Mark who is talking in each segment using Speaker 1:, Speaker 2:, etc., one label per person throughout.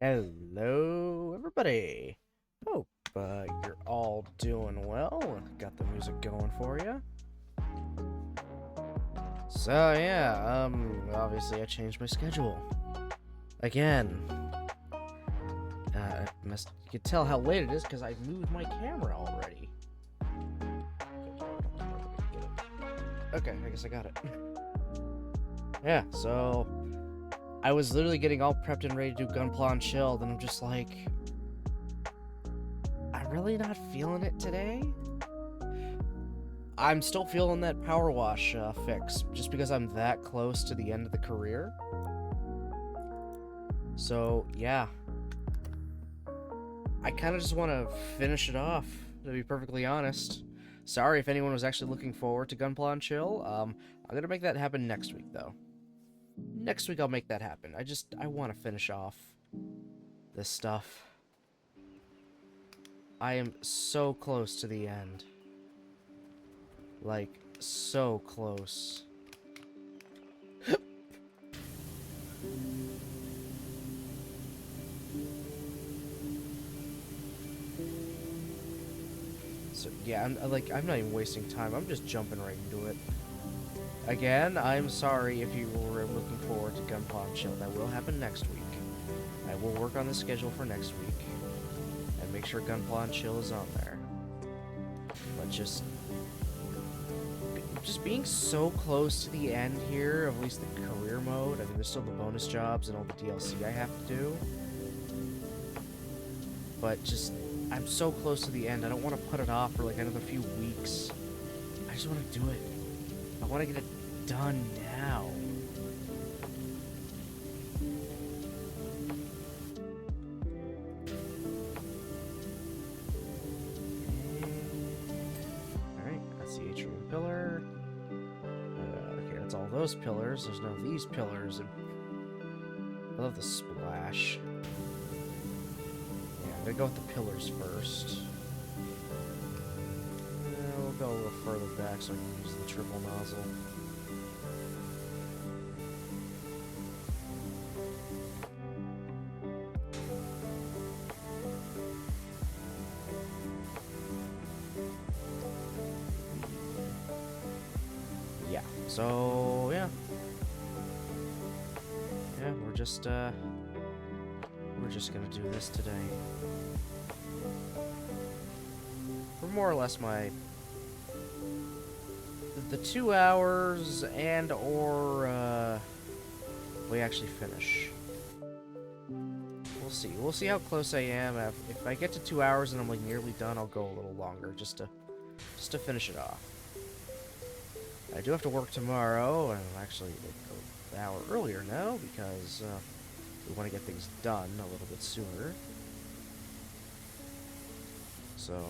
Speaker 1: Hello, everybody. Hope you're all doing well. Got the music going for you. So yeah, obviously I changed my schedule again. You can tell how late it is because I moved my camera already. Okay, I guess I got it. Yeah, so I was literally getting all prepped and ready to do Gunpla and Chill, then I'm just like, I'm really not feeling it today. I'm still feeling that PowerWash fix, just because I'm that close to the end of the career. So, yeah. I kind of just want to finish it off, to be perfectly honest. Sorry if anyone was actually looking forward to Gunpla and Chill. I'm going to make that happen next week, though. Next week I'll make that happen. I want to finish off this stuff. I am so close to the end. Like, so close. So, yeah, I'm not even wasting time. I'm just jumping right into it. Again, I'm sorry if you were looking forward to Gunpla and Chill. That will happen next week. I will work on the schedule for next week. And make sure Gunpla and Chill is on there. But just being so close to the end here, of at least the career mode. I mean, there's still the bonus jobs and all the DLC I have to do. But just, I'm so close to the end. I don't want to put it off for like another few weeks. I just want to do it. I want to get it done now. Alright, that's the atrium pillar. Okay, that's all those pillars. There's none of these pillars. I love the splash. Yeah, I'm gonna go with the pillars first. We'll go a little further back so I can use the triple nozzle. Yeah, so yeah. Yeah, we're just gonna do this today. For more or less my the 2 hours and or we actually finish. We'll see. We'll see how close I am. If I get to 2 hours and I'm like nearly done, I'll go a little longer just to finish it off. I do have to work tomorrow, and actually like an hour earlier now because we want to get things done a little bit sooner. So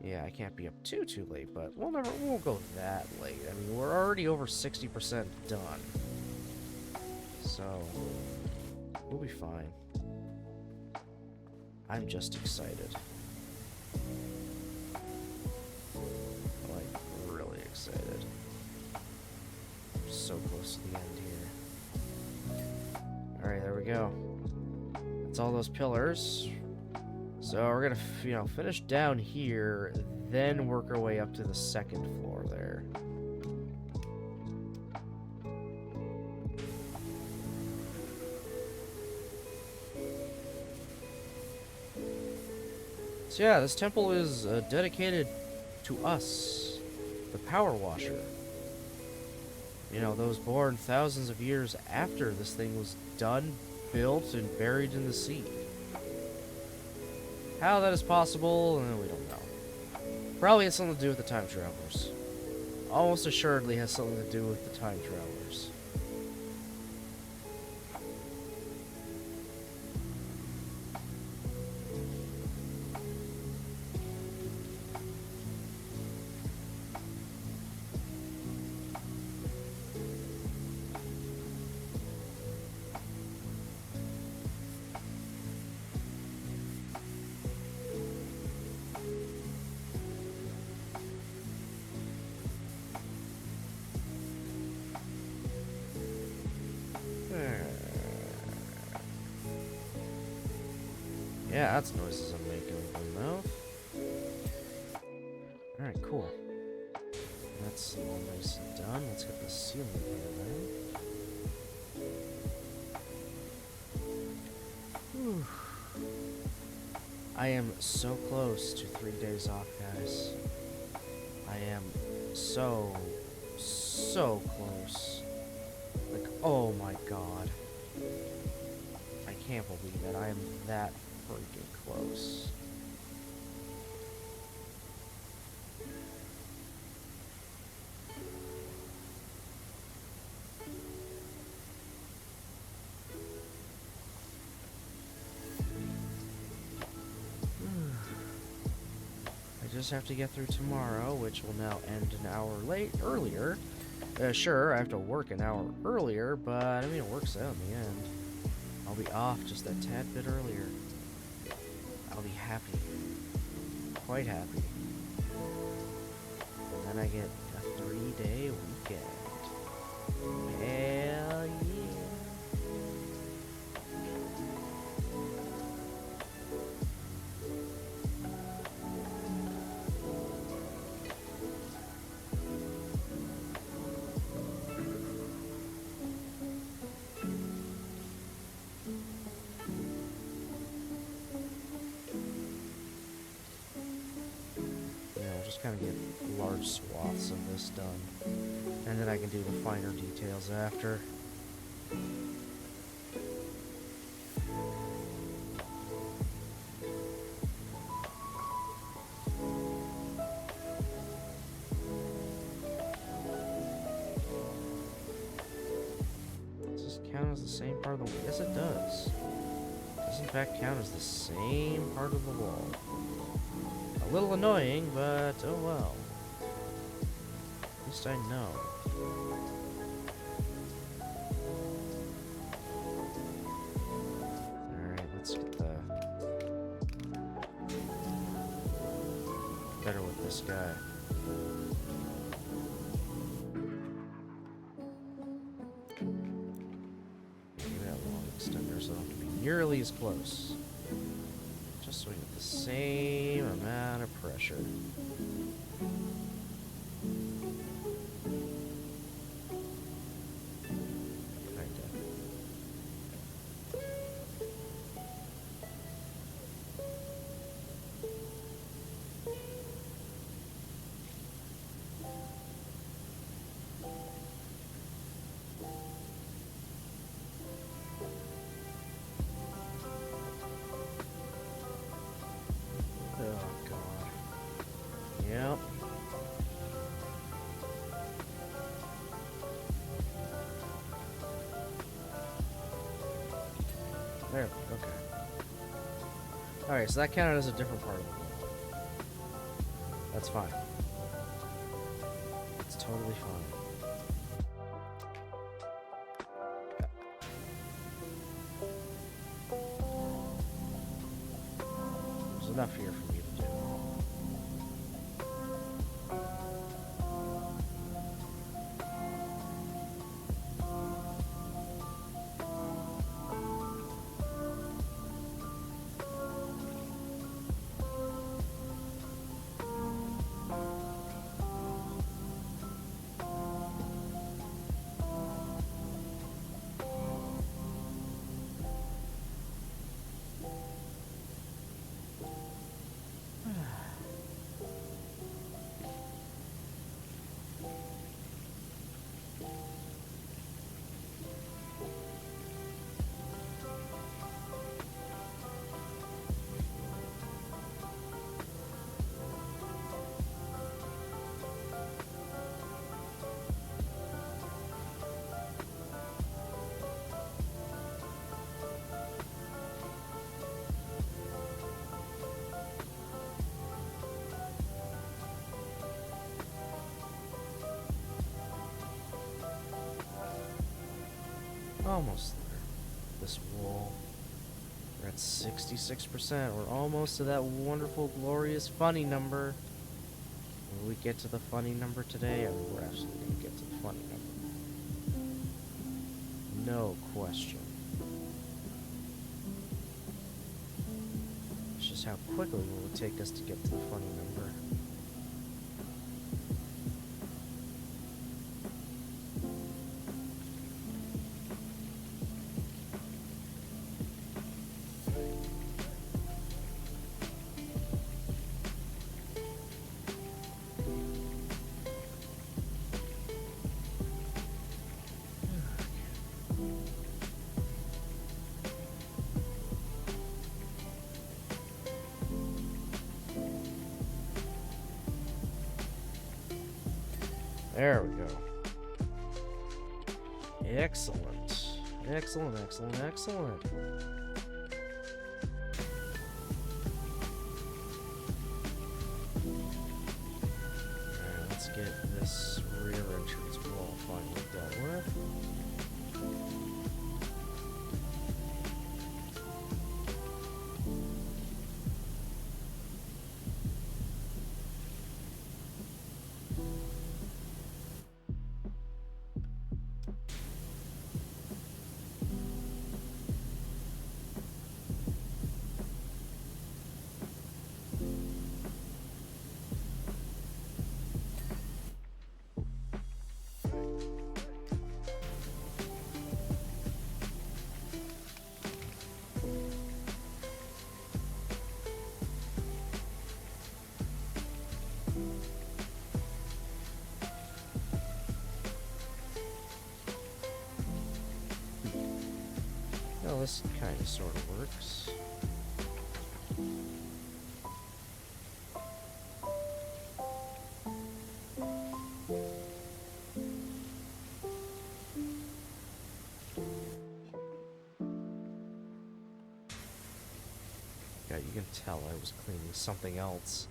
Speaker 1: yeah, I can't be up too late, but we won't go that late. I mean, we're already over 60% done. So we'll be fine. I'm just excited. Like, really excited. I'm so close to the end here. Alright, there we go. That's all those pillars. So we're gonna, finish down here, then work our way up to the second floor there. So yeah, this temple is dedicated to us, the Power Washer. You know, those born thousands of years after this thing was done, built, and buried in the sea. How that is possible, we don't know. Probably has something to do with the time travelers. Almost assuredly has something to do with the time travelers. Yeah, that's noises I'm making with my mouth. Alright, cool. That's all nice and done. Let's get the ceiling here then. Whew. I am so close to 3 days off, guys. I am so close. Like, oh my god. I can't believe it. I am that freaking close. I just have to get through tomorrow, which will now end an hour earlier. Sure, I have to work an hour earlier, but I mean, it works out in the end. I'll be off just that tad bit earlier. I'll be happy. Quite happy. And then I get a 3-day weekend. Hell yeah. Just kind of get large swaths of this done, and then I can do the finer details after. Does this count as the same part of the wall? Yes, it does. Does in fact count as the same part of the wall. A little annoying, but oh well. At least I know. Alright, let's get the... better with this guy. Maybe that long extender so I don't have to be nearly as close. Just so we get the same amount of pressure. Yep. There, okay. Alright, so that counted as a different part of the wall. That's fine. It's totally fine. There's enough here for me to do. Almost there. This wall. We're at 66%. We're almost to that wonderful, glorious, funny number. Will we get to the funny number today? I mean, we're absolutely going to get to the funny number. No question. how quickly it will take us to get to the funny number. There we go. Excellent. Excellent, excellent, excellent. Alright, let's get this rear entrance wall finally dealt with. Well, this kind of sort of works. Yeah, you can tell I was cleaning something else.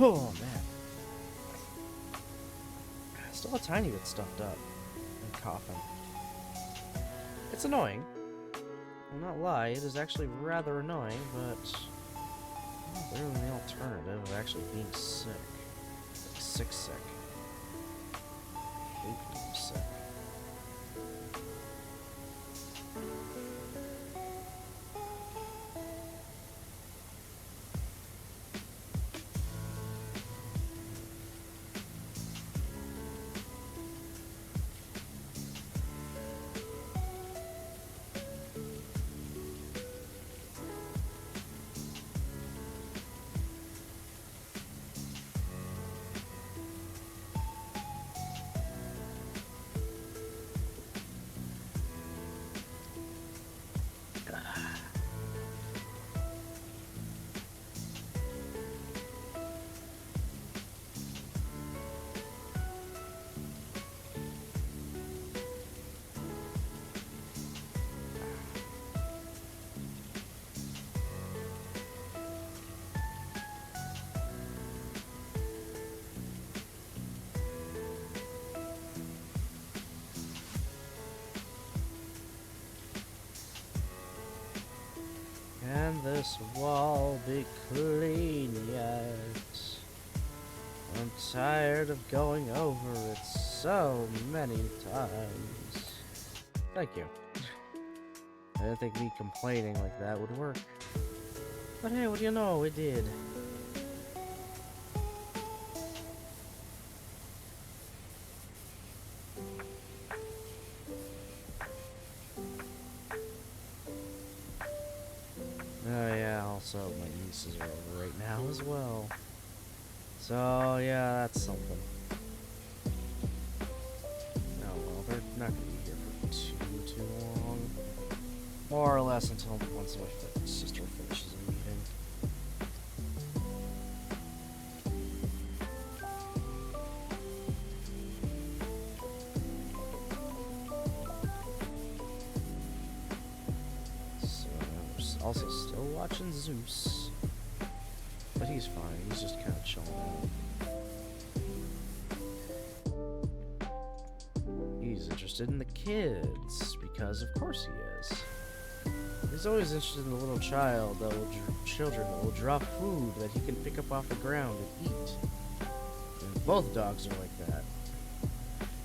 Speaker 1: Oh man, still a tiny bit stuffed up and coughing. It's annoying. I'll not lie, it is actually rather annoying, but better than the alternative of actually being sick. Like sick. I hate being sick. Can this wall be clean yet? I'm tired of going over it so many times. Thank you. I didn't think me complaining like that would work. But hey, what do you know, it did. Oh yeah, also my nieces are over right now as well. So yeah, that's something. Oh well, they're not gonna be here for too too long. More or less until once my sister finishes a meeting. So I'm also still watching Zeus. But he's fine, he's just kind of chilling out. He's interested in the kids, because of course he is. He's always interested in the little child that will children that will drop food that he can pick up off the ground and eat. And both dogs are like that.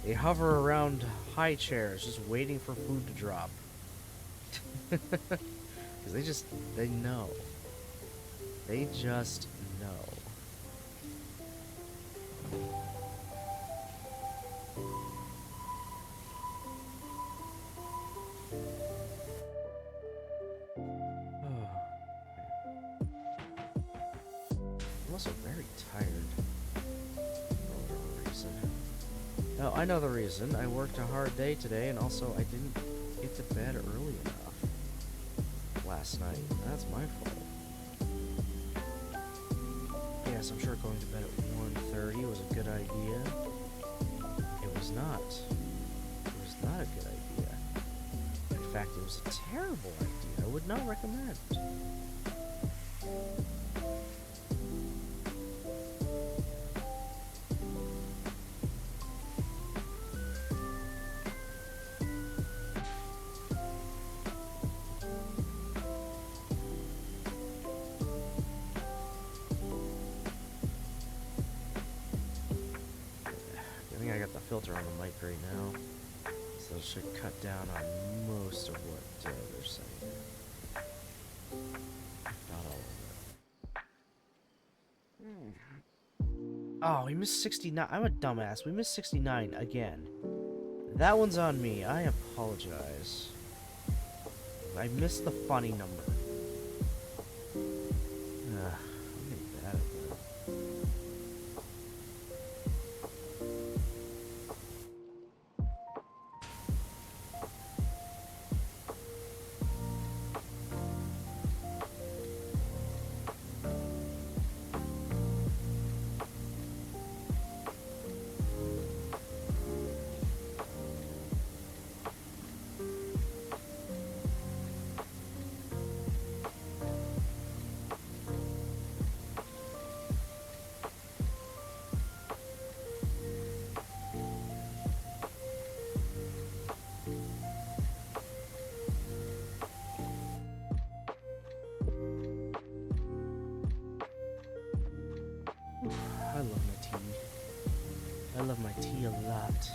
Speaker 1: They hover around high chairs just waiting for food to drop. Because they know. They just know. I'm also very tired. For whatever reason. No, I know the reason. I worked a hard day today, and also I didn't get to bed early enough last night. That's my fault. Yes, I'm sure going to bed at 1:30 was a good idea. It was not. It was not a good idea. In fact, it was a terrible idea. I would not recommend. I got the filter on the mic right now, so it should cut down on most of what they're saying. Not all of it. Oh, we missed 69. I'm a dumbass. We missed 69 again. That one's on me. I apologize. I missed the funny number. Ugh, I'm getting bad at that. I love my tea. I love my tea a lot.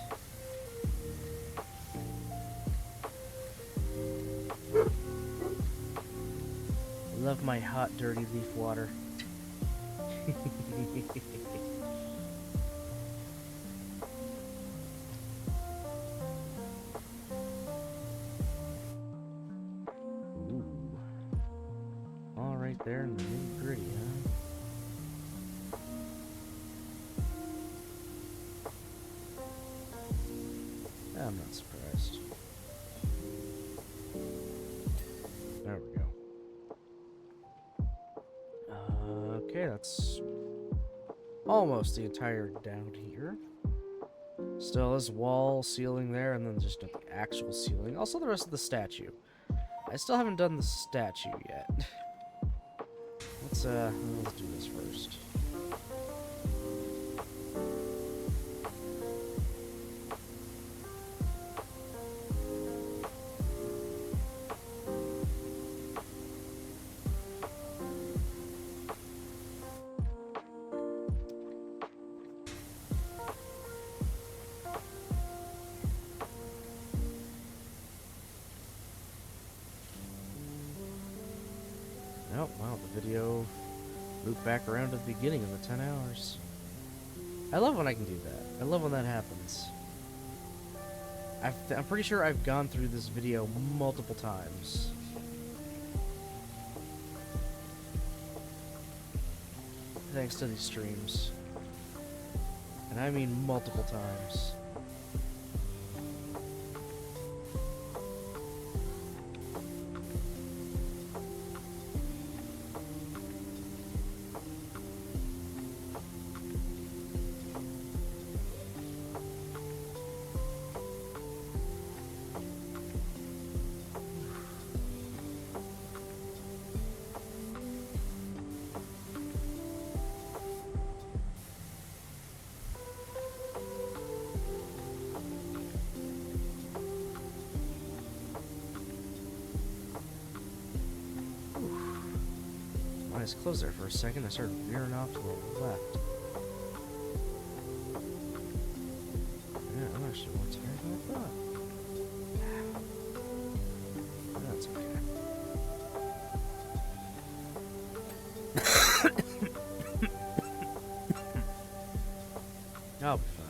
Speaker 1: I love my hot, dirty leaf water. Ooh. All right there in the nitty-gritty, huh? I'm not surprised. There we go. Okay, that's almost the entire down here. Still this wall ceiling there, and then just an actual ceiling. Also the rest of the statue. I still haven't done the statue yet. Let's do this first. Oh, wow, the video looped back around to the beginning of the 10 hours. I love when I can do that. I love when that happens. I'm pretty sure I've gone through this video multiple times. Thanks to these streams. And I mean multiple times. my eyes closed there for a second. I started veering off to the left. Yeah, I'm actually more tired than I thought. That's okay. I'll be fine.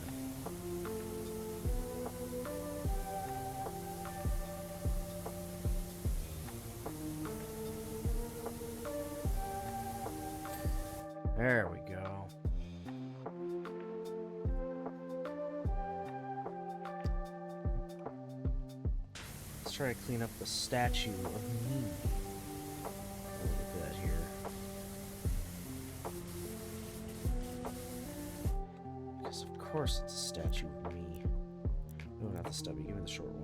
Speaker 1: There we go. Let's try to clean up the statue of me a little bit here. Because of course it's a statue of me. No, not the stubby. Give me the short one.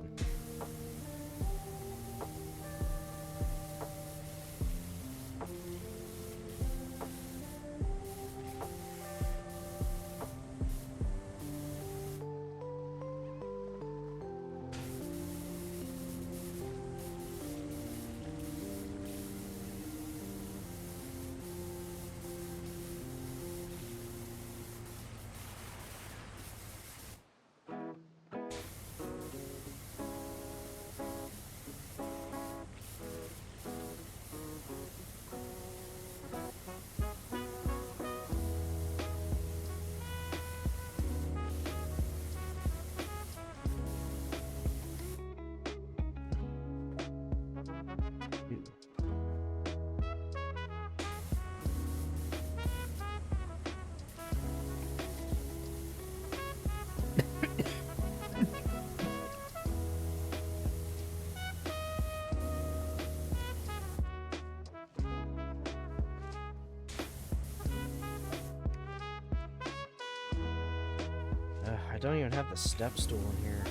Speaker 1: I don't even have the step stool in here,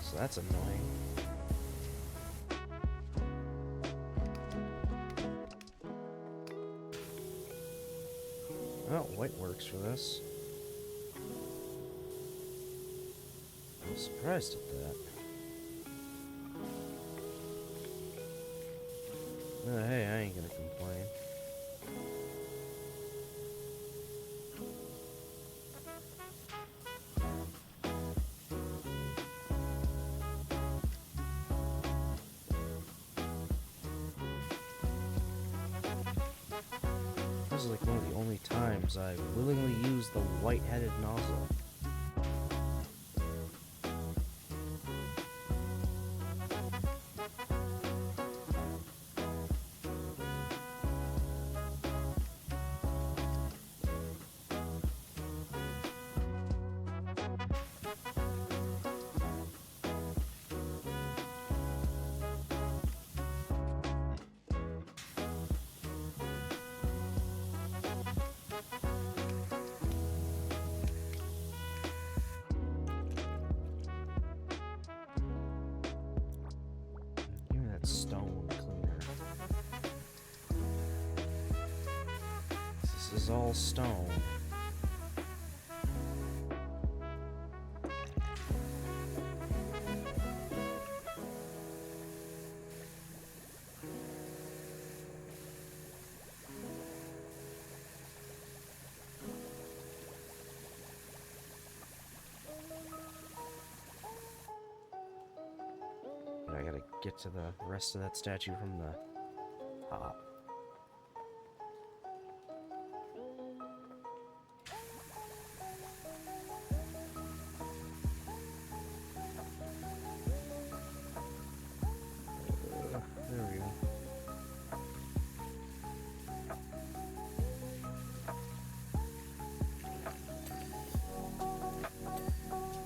Speaker 1: so that's annoying. Oh, white works for this. I'm surprised at that. Hey, I ain't gonna complain. This is like one of the only times I willingly use the white-headed nozzle. Stone cleaner. This is all stone. I gotta get to the rest of that statue from the top. There we go.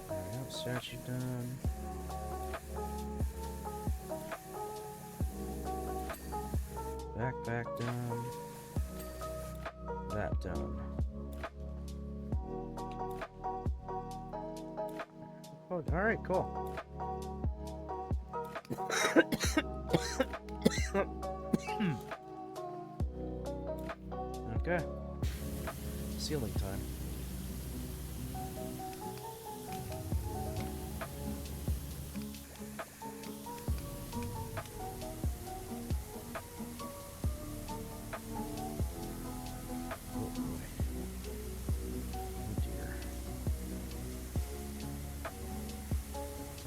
Speaker 1: There we go, statue done. Back done. That done. Oh, alright, cool. Okay. Ceiling time.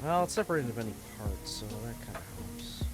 Speaker 1: Well, it's separated into many parts, so that kind of helps.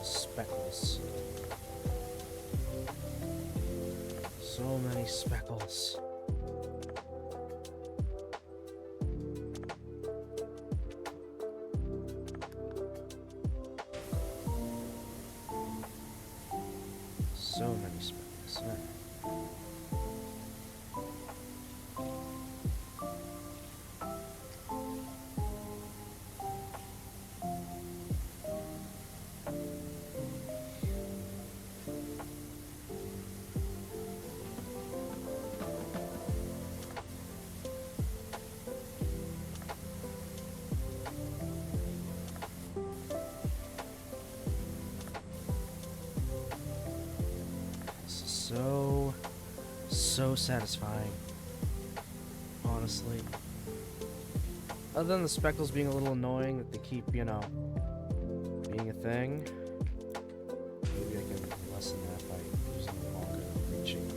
Speaker 1: Speckles. So many speckles. So many speckles. All right. So satisfying, honestly. Other than the speckles being a little annoying that they keep, you know, being a thing, maybe I can lessen that by using the longer reaching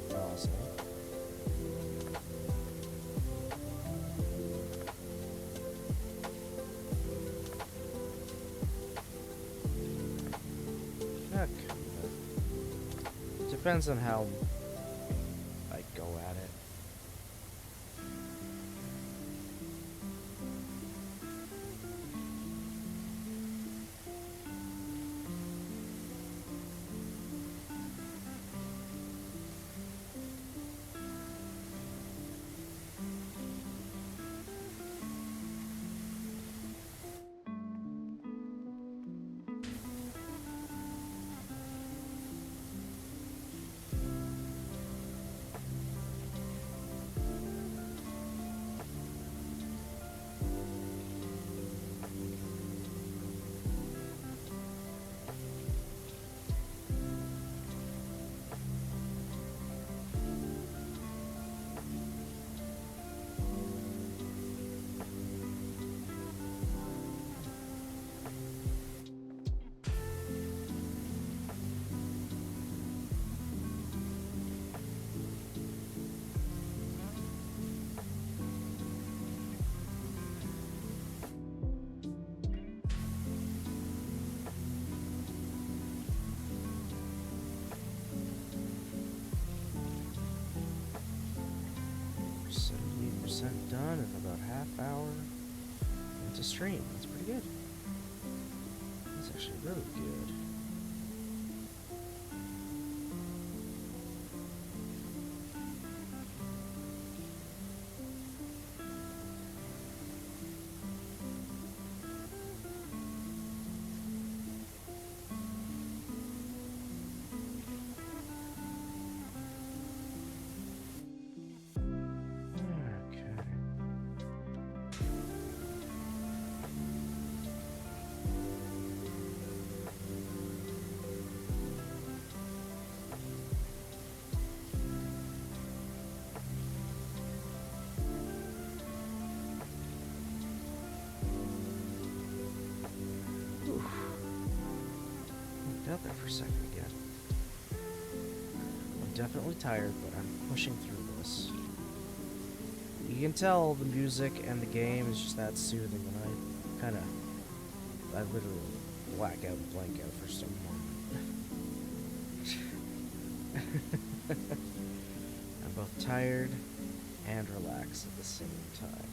Speaker 1: nozzle. Okay. Depends on how I go at it. Done in about half hour into stream. That's pretty good. That's actually really good. Out there for a second again. definitely tired, but I'm pushing through this. You can tell the music and the game is just that soothing, and I literally black out and blank out for some moment. I'm both tired and relaxed at the same time.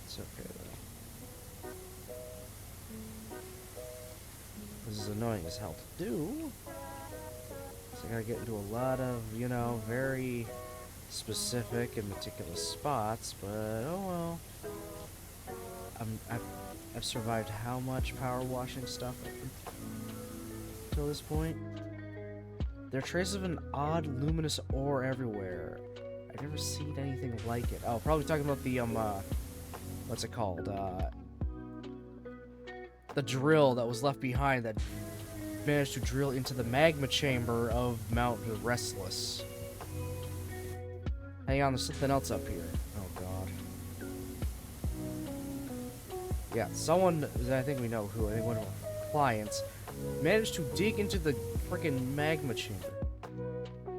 Speaker 1: It's okay though. This is annoying as hell to do. So I gotta get into a lot of, you know, very specific and meticulous spots, but oh well. I've survived how much power washing stuff till this point? There are traces of an odd luminous ore everywhere. I've never seen anything like it. Oh, probably talking about the what's it called? The drill that was left behind that managed to drill into the magma chamber of Mount Restless. Hang on, there's something else up here. Oh god. Yeah, someone, I think we know who, I think one of our clients, managed to dig into the freaking magma chamber.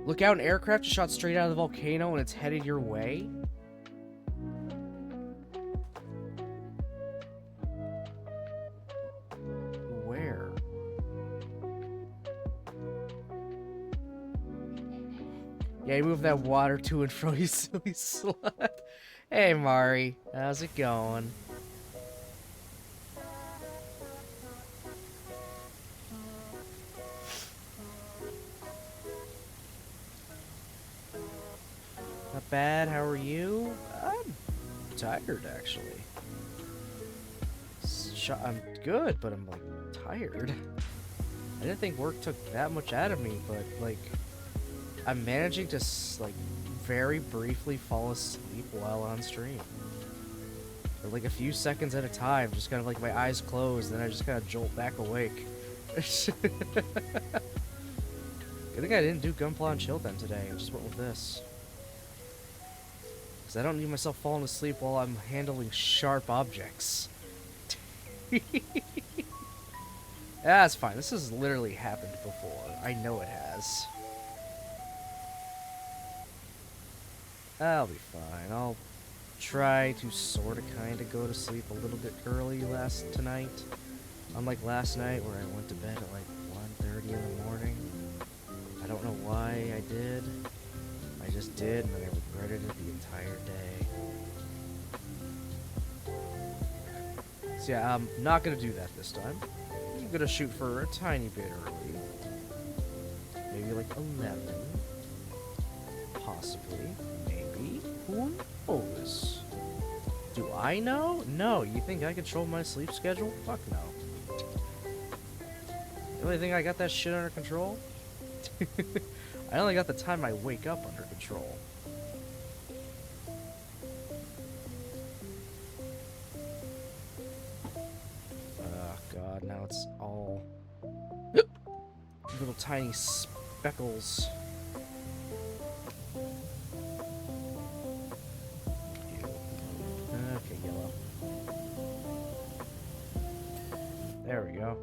Speaker 1: Look out, an aircraft just shot straight out of the volcano and it's headed your way? Where? Yeah, you move that water to and fro, you silly slut. Hey, Mari. How's it going? Not bad. How are you? I'm tired, actually. I'm good, but I'm, like, tired. I didn't think work took that much out of me, but, like, I'm managing to, like, very briefly fall asleep while on stream. For, like, a few seconds at a time, just kind of, like, my eyes closed, and then I just kind of jolt back awake. Good thing I didn't do Gunpla and Chill then today. I just went with this. Because I don't need myself falling asleep while I'm handling sharp objects. That's fine. This has literally happened before. I know it has. I'll be fine. I'll try to sort of kind of go to sleep a little bit early tonight. Unlike last night where I went to bed at like 1:30 in the morning. I don't know why I did. I just did, and then I regretted it the entire day. So yeah, I'm not going to do that this time. I'm going to shoot for a tiny bit early. Maybe like 11. Possibly. Maybe. Who knows? Do I know? No. You think I control my sleep schedule? Fuck no. You really think I got that shit under control? I only got the time I wake up under control. Oh god, now it's all little tiny speckles. Okay, yellow. There we go.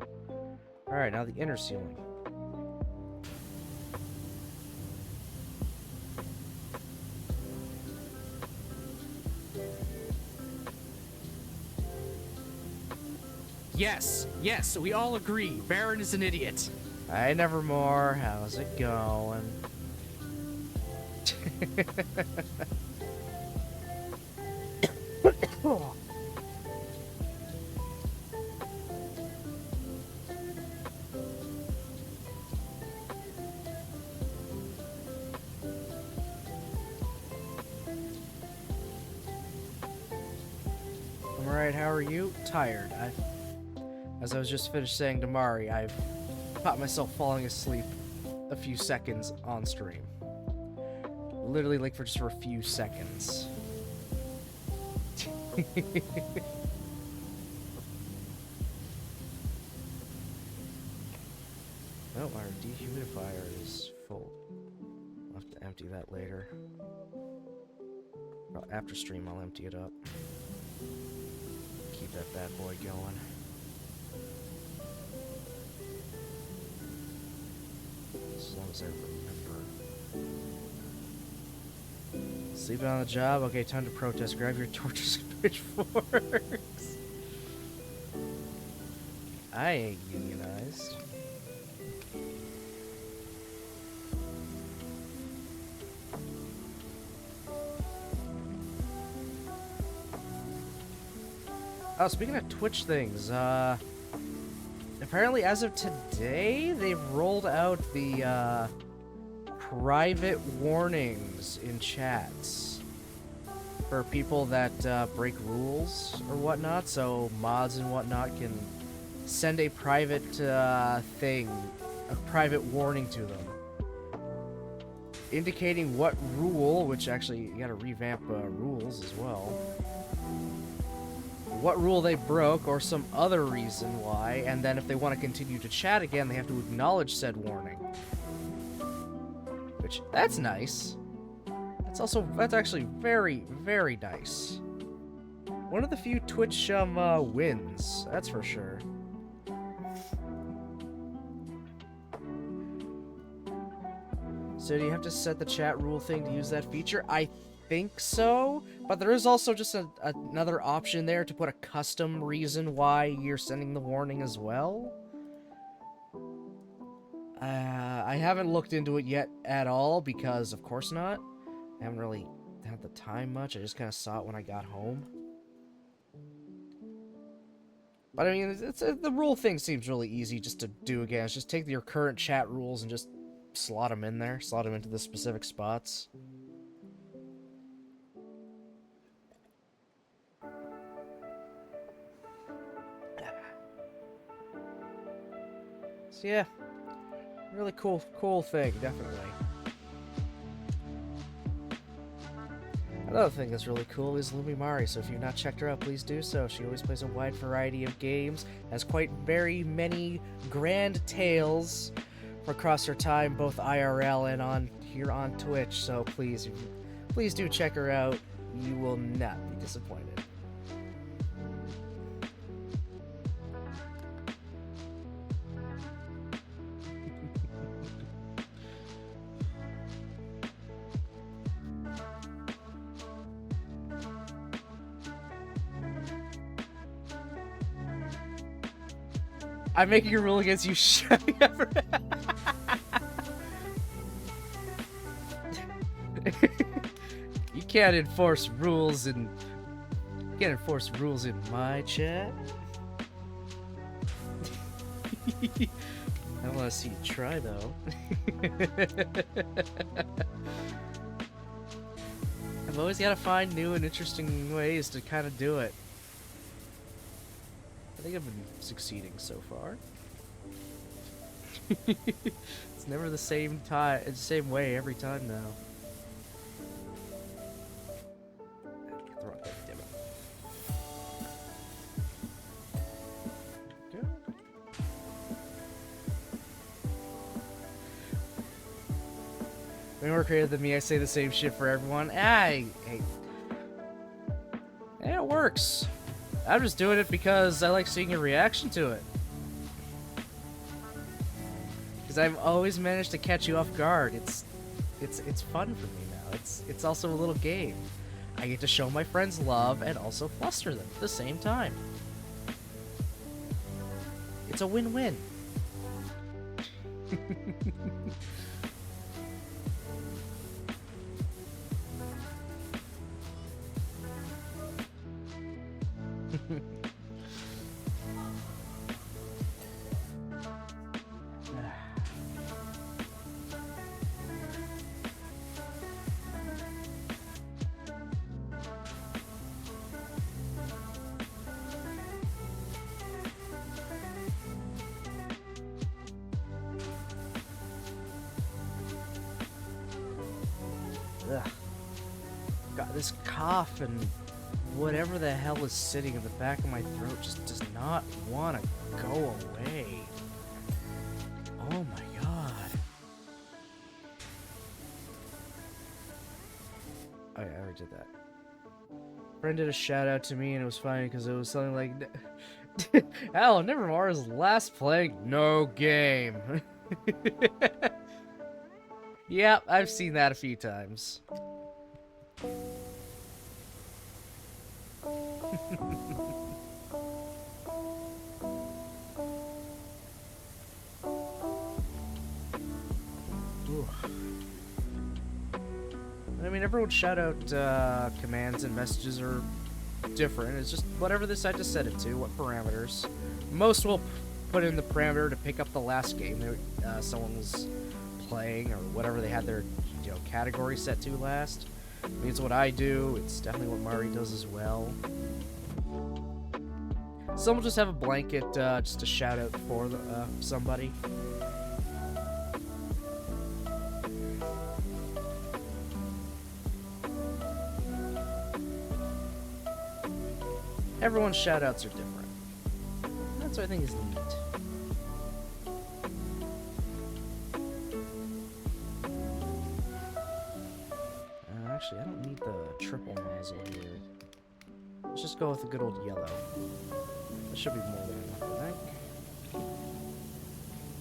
Speaker 1: Alright, now the inner ceiling.
Speaker 2: Yes, yes, we all agree. Baron is an idiot.
Speaker 1: Hi, Nevermore. How's it going? I'm alright, how are you? Tired. As I was just finished saying to Mari, I've caught myself falling asleep a few seconds on stream. Literally, like, for just a few seconds. Oh, our dehumidifier is full. I'll have to empty that later. Well, after stream, I'll empty it up. Keep that bad boy going. as long as I remember. Sleeping on the job? Okay, time to protest. Grab your torches and pitchforks. I ain't unionized. Oh, speaking of Twitch things, apparently as of today, they've rolled out the, private warnings in chats for people that, break rules or whatnot, so mods and whatnot can send a private, thing, a private warning to them, indicating what rule, which actually, you gotta revamp, rules as well, what rule they broke, or some other reason why, and then if they want to continue to chat again, they have to acknowledge said warning. Which, that's nice. That's actually very, very nice. One of the few Twitch, wins, that's for sure. So do you have to set the chat rule thing to use that feature? I think so, but there is also just another option there to put a custom reason why you're sending the warning as well. I haven't looked into it yet at all because, of course not. I haven't really had the time much. I just kind of saw it when I got home. But I mean, the rule thing seems really easy just to do again. It's just take your current chat rules and just slot them in there, slot them into the specific spots. So yeah, really cool thing, definitely. Another thing that's really cool is Lumimari, so if you've not checked her out, please do so. She always plays a wide variety of games, has quite very many grand tales across her time, both IRL and here on Twitch, so please do check her out. You will not be disappointed. I'm making a rule against you shutting up. You can't enforce rules in my chat. I want to see you try though. I've always got to find new and interesting ways to kind of do it. I think I've been succeeding so far. It's never the same way every time now. Throw it there, damn it. Okay. Way more creative than me, I say the same shit for everyone. Hey, it works. I'm just doing it because I like seeing your reaction to it. Because I've always managed to catch you off guard. It's fun for me now. It's also a little game. I get to show my friends love and also fluster them at the same time. It's a win-win. Ugh. God, this cough and whatever the hell is sitting in the back of my throat just does not want to go away. Oh my god. Oh yeah, I already did that. Friend did a shout out to me and it was funny because it was something like, Alan, never Mars last playing no game. Yep, I've seen that a few times. I mean, everyone's shout out commands and messages are different. It's just whatever they decide to set it to, what parameters. Most will put in the parameter to pick up the last game that someone was playing, or whatever they had their category set to last. I mean, it's what I do. It's definitely what Mari does as well. Some will just have a blanket, just a shout out for somebody. Everyone's shoutouts are different. That's what I think is neat. Actually, I don't need the triple nozzle here. Let's just go with the good old yellow. That should be more than enough, I think.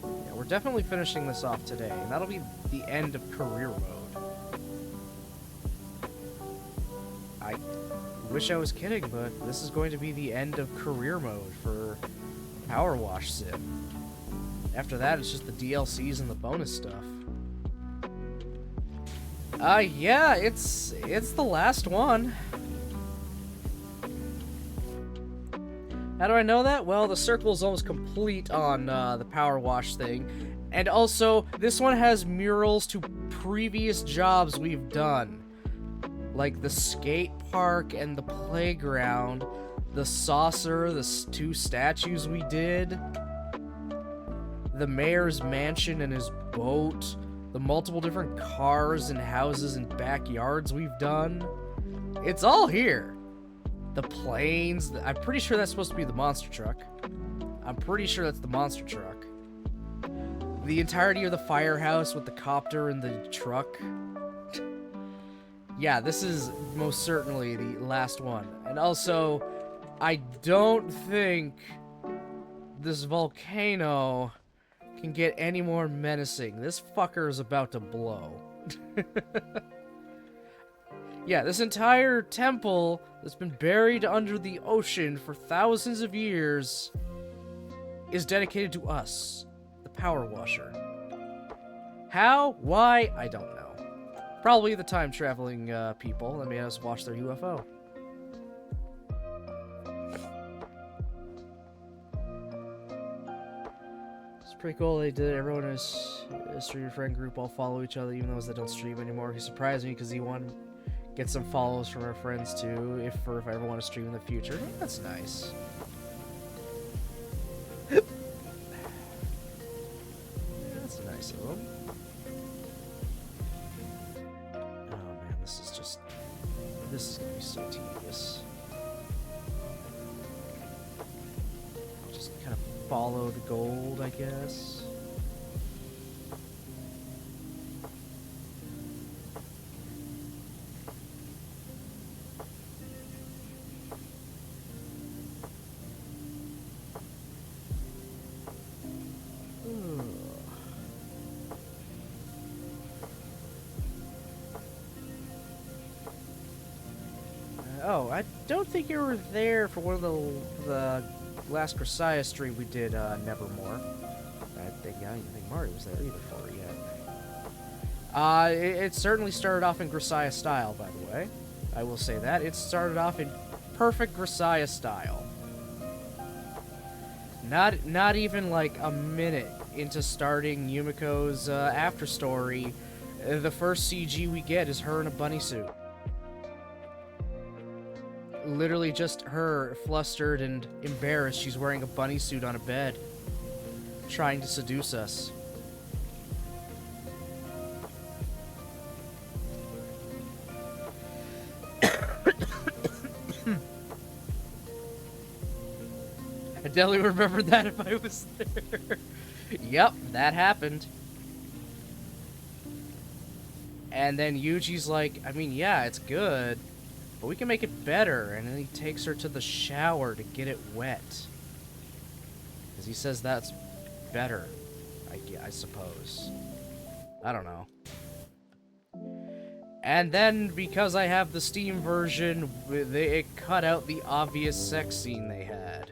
Speaker 1: Yeah, we're definitely finishing this off today, and that'll be the end of career mode. I wish I was kidding, but this is going to be the end of career mode for PowerWash Sim. After that, it's just the DLCs and the bonus stuff. Yeah, it's the last one. How do I know that? Well, the circle's almost complete on the PowerWash thing. And also, this one has murals to previous jobs we've done. Like the skate park and the playground, the saucer, the 2 statues we did, the mayor's mansion and his boat, the multiple different cars and houses and backyards we've done. It's all here. The planes, I'm pretty sure that's supposed to be the monster truck. I'm pretty sure that's the monster truck. The entirety of the firehouse with the copter and the truck. Yeah, this is most certainly the last one. And also, I don't think this volcano can get any more menacing. This fucker is about to blow. Yeah, this entire temple that's been buried under the ocean for thousands of years is dedicated to us, the Power Washer. How? Why? I don't know. Probably the time-traveling people that made us watch their UFO. It's pretty cool they did. Everyone in his streamer friend group all follow each other, even those that don't stream anymore. He surprised me because he wanted to get some follows from our friends too, if I ever want to stream in the future. That's nice. That's nice of him. This is gonna be so tedious. Just kind of follow the gold, I guess. Oh, I don't think you were there for one of the last Grisaya stream we did, Nevermore. I didn't think Mario was there either for it yet. It certainly started off in Grisaya style, by the way. I will say that. It started off in perfect Grisaya style. Not even like a minute into starting Yumiko's after story, the first CG we get is her in a bunny suit. Literally just her, flustered and embarrassed. She's wearing a bunny suit on a bed, trying to seduce us. I definitely remember that if I was there. Yep, that happened. And then Yuji's like, I mean, yeah, it's good, but we can make it better. And then he takes her to the shower to get it wet. Because he says that's better, I suppose. I don't know. And then, because I have the Steam version, it cut out the obvious sex scene they had.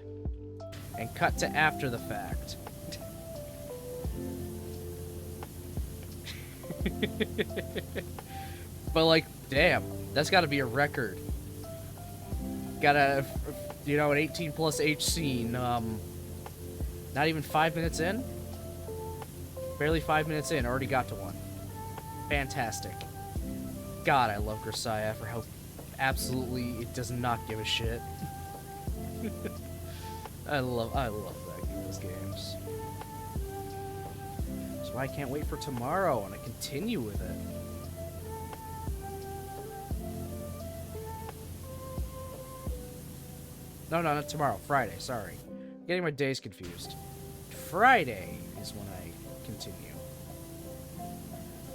Speaker 1: And cut to after the fact. But, like, damn, that's gotta be a record. Got a, you know, an 18+ H scene, not even 5 minutes in? Barely 5 minutes in, already got to one. Fantastic. God, I love Grisaya for how absolutely it does not give a shit. I love those games. That's why I can't wait for tomorrow and I continue with it. No, not tomorrow. Friday, sorry. Getting my days confused. Friday is when I continue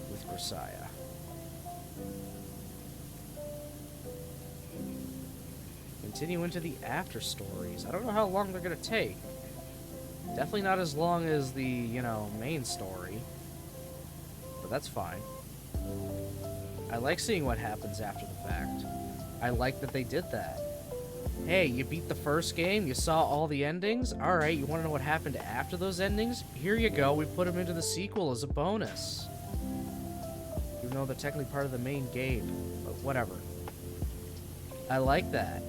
Speaker 1: with Grisaya. Continue into the after stories. I don't know how long they're gonna take. Definitely not as long as the, you know, main story. But that's fine. I like seeing what happens after the fact. I like that they did that. Hey, you beat the first game, you saw all the endings? Alright, you want to know what happened after those endings? Here you go, we put them into the sequel as a bonus. Even though they're technically part of the main game. But whatever. I like that.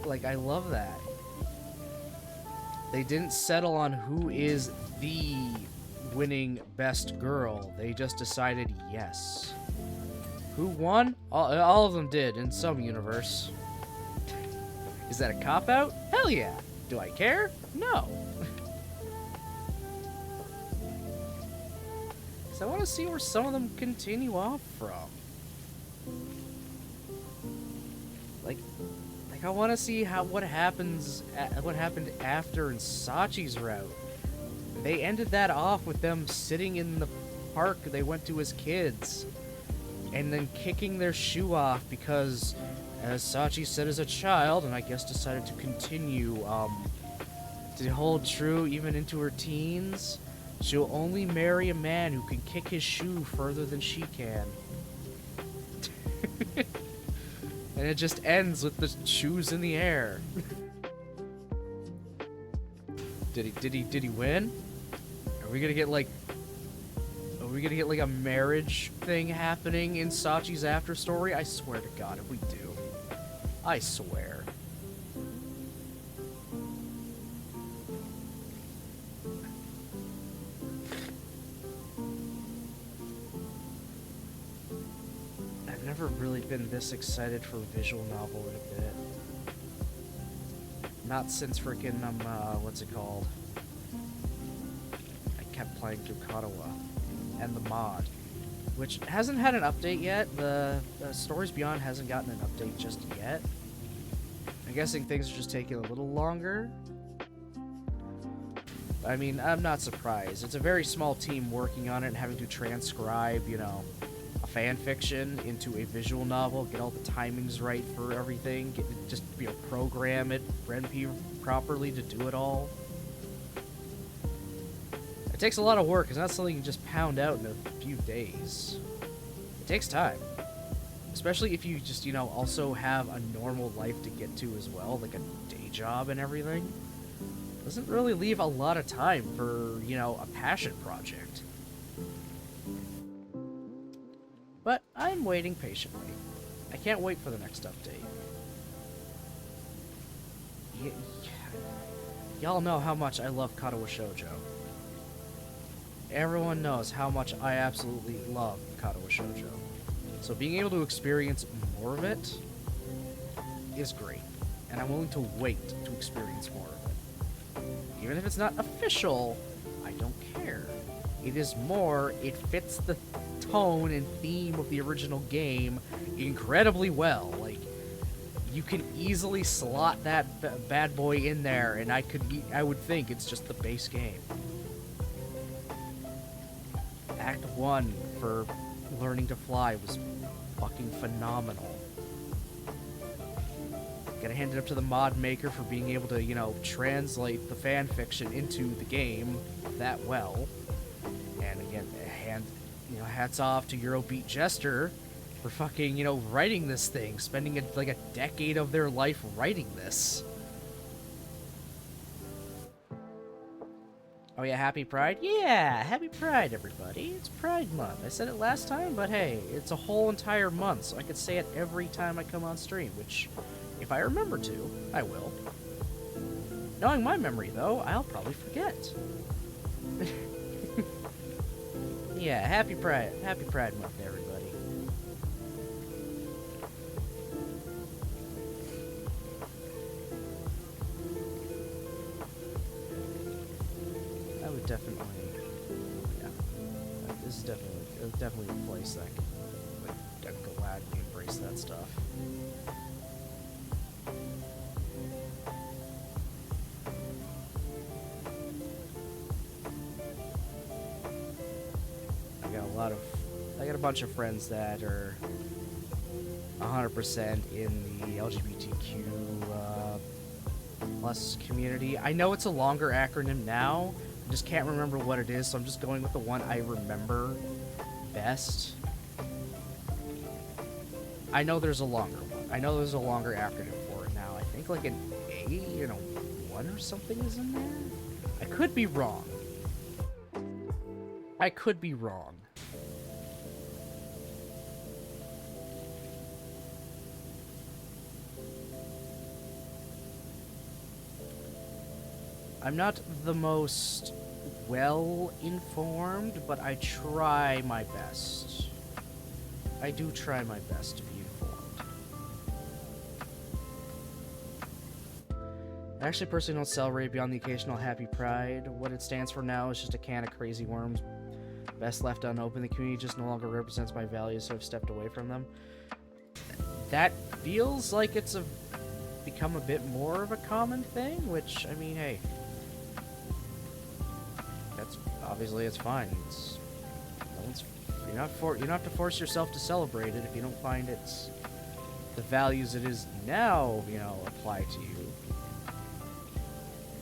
Speaker 1: Like, I love that. They didn't settle on who is the winning best girl. They just decided yes. Who won? All of them did, in some universe. Is that a cop-out? Hell yeah. Do I care? No. So I want to see where some of them continue off from. Like I want to see what happened after in Sachi's route. They ended that off with them sitting in the park they went to as kids, and then kicking their shoe off because, as Sachi said as a child, and I guess decided to continue to hold true even into her teens, she'll only marry a man who can kick his shoe further than she can. And it just ends with the shoes in the air. Did he win? Are we gonna get like a marriage thing happening in Sachi's after story? I swear to God, if we do. I swear. I've never really been this excited for a visual novel in a bit. Not since freaking, what's it called? I kept playing through Katawa and the mod, which hasn't had an update yet. The Stories Beyond hasn't gotten an update just yet. I'm guessing things are just taking a little longer. I mean, I'm not surprised. It's a very small team working on it and having to transcribe, you know, a fan fiction into a visual novel, get all the timings right for everything, just, you know, program it, RenP properly to do it all. It takes a lot of work. It's not something you can just pound out in a few days. It takes time. Especially if you just, you know, also have a normal life to get to as well, like a day job and everything. It doesn't really leave a lot of time for, you know, a passion project. But I'm waiting patiently. I can't wait for the next update. Y'all know how much I love Katawa Shoujo. Everyone knows how much I absolutely love Katawa Shoujo. So being able to experience more of it is great. And I'm willing to wait to experience more of it. Even if it's not official, I don't care. It is more, it fits the tone and theme of the original game incredibly well. Like, you can easily slot that bad boy in there, and I would think it's just the base game. Act 1 for learning to fly was fucking phenomenal. Gotta hand it up to the mod maker for being able to, you know, translate the fan fiction into the game that well. And again, hats off to Eurobeat Jester for fucking, you know, writing this thing, spending like a decade of their life writing this. Oh yeah, happy Pride? Yeah, happy Pride, everybody. It's Pride Month. I said it last time, but hey, it's a whole entire month, so I could say it every time I come on stream, which, if I remember to, I will. Knowing my memory, though, I'll probably forget. Yeah, happy Pride Month, everybody. I would definitely, yeah. This is definitely a place that could gladly embrace that stuff. I got a bunch of friends that are 100% in the LGBTQ plus community. I know it's a longer acronym now. I just can't remember what it is, so I'm just going with the one I remember best. I know there's a longer one. I know there's a longer acronym for it now. I think like an A and a 1 or something is in there? I could be wrong. I could be wrong. I'm not the most well-informed, but I try my best. I do try my best to be informed. I actually personally don't celebrate beyond the occasional Happy Pride. What it stands for now is just a can of crazy worms. Best left unopened. The community just no longer represents my values, so I've stepped away from them. That feels like it's become a bit more of a common thing, which, I mean, hey. Obviously it's fine. You don't have to force yourself to celebrate it if you don't find it's the values it is now, you know, apply to you.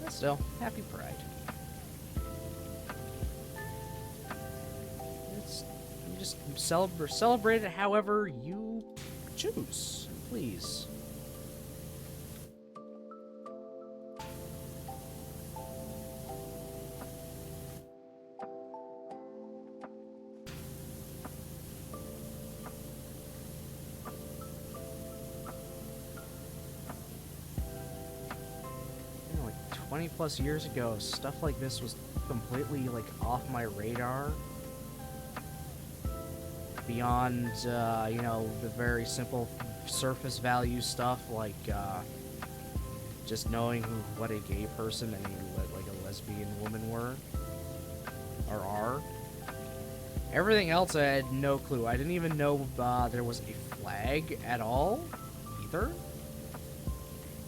Speaker 1: But still, happy Pride. You just celebrate it however you choose, please. You know, like 20 plus years ago, stuff like this was completely like off my radar. Beyond, you know, the very simple surface value stuff like just knowing what a gay person and what like a lesbian woman were or are. Everything else I had no clue. I didn't even know there was a flag at all either.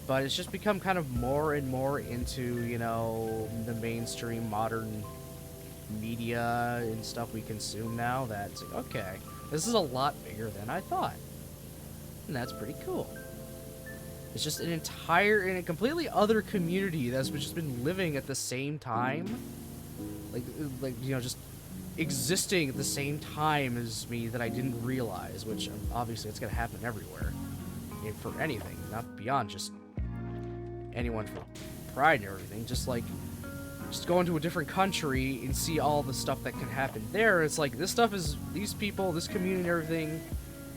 Speaker 1: But it's just become kind of more and more into, you know, the mainstream modern media and stuff we consume now. That's like, okay, this is a lot bigger than I thought, and that's pretty cool. It's just an entire and a completely other community that's just been living at the same time, like you know, just existing at the same time as me that I didn't realize. Which obviously it's gonna happen everywhere, for anything, not beyond just anyone for Pride and everything. Just go into a different country and see all the stuff that can happen there. It's like, this stuff is, these people, this community and everything,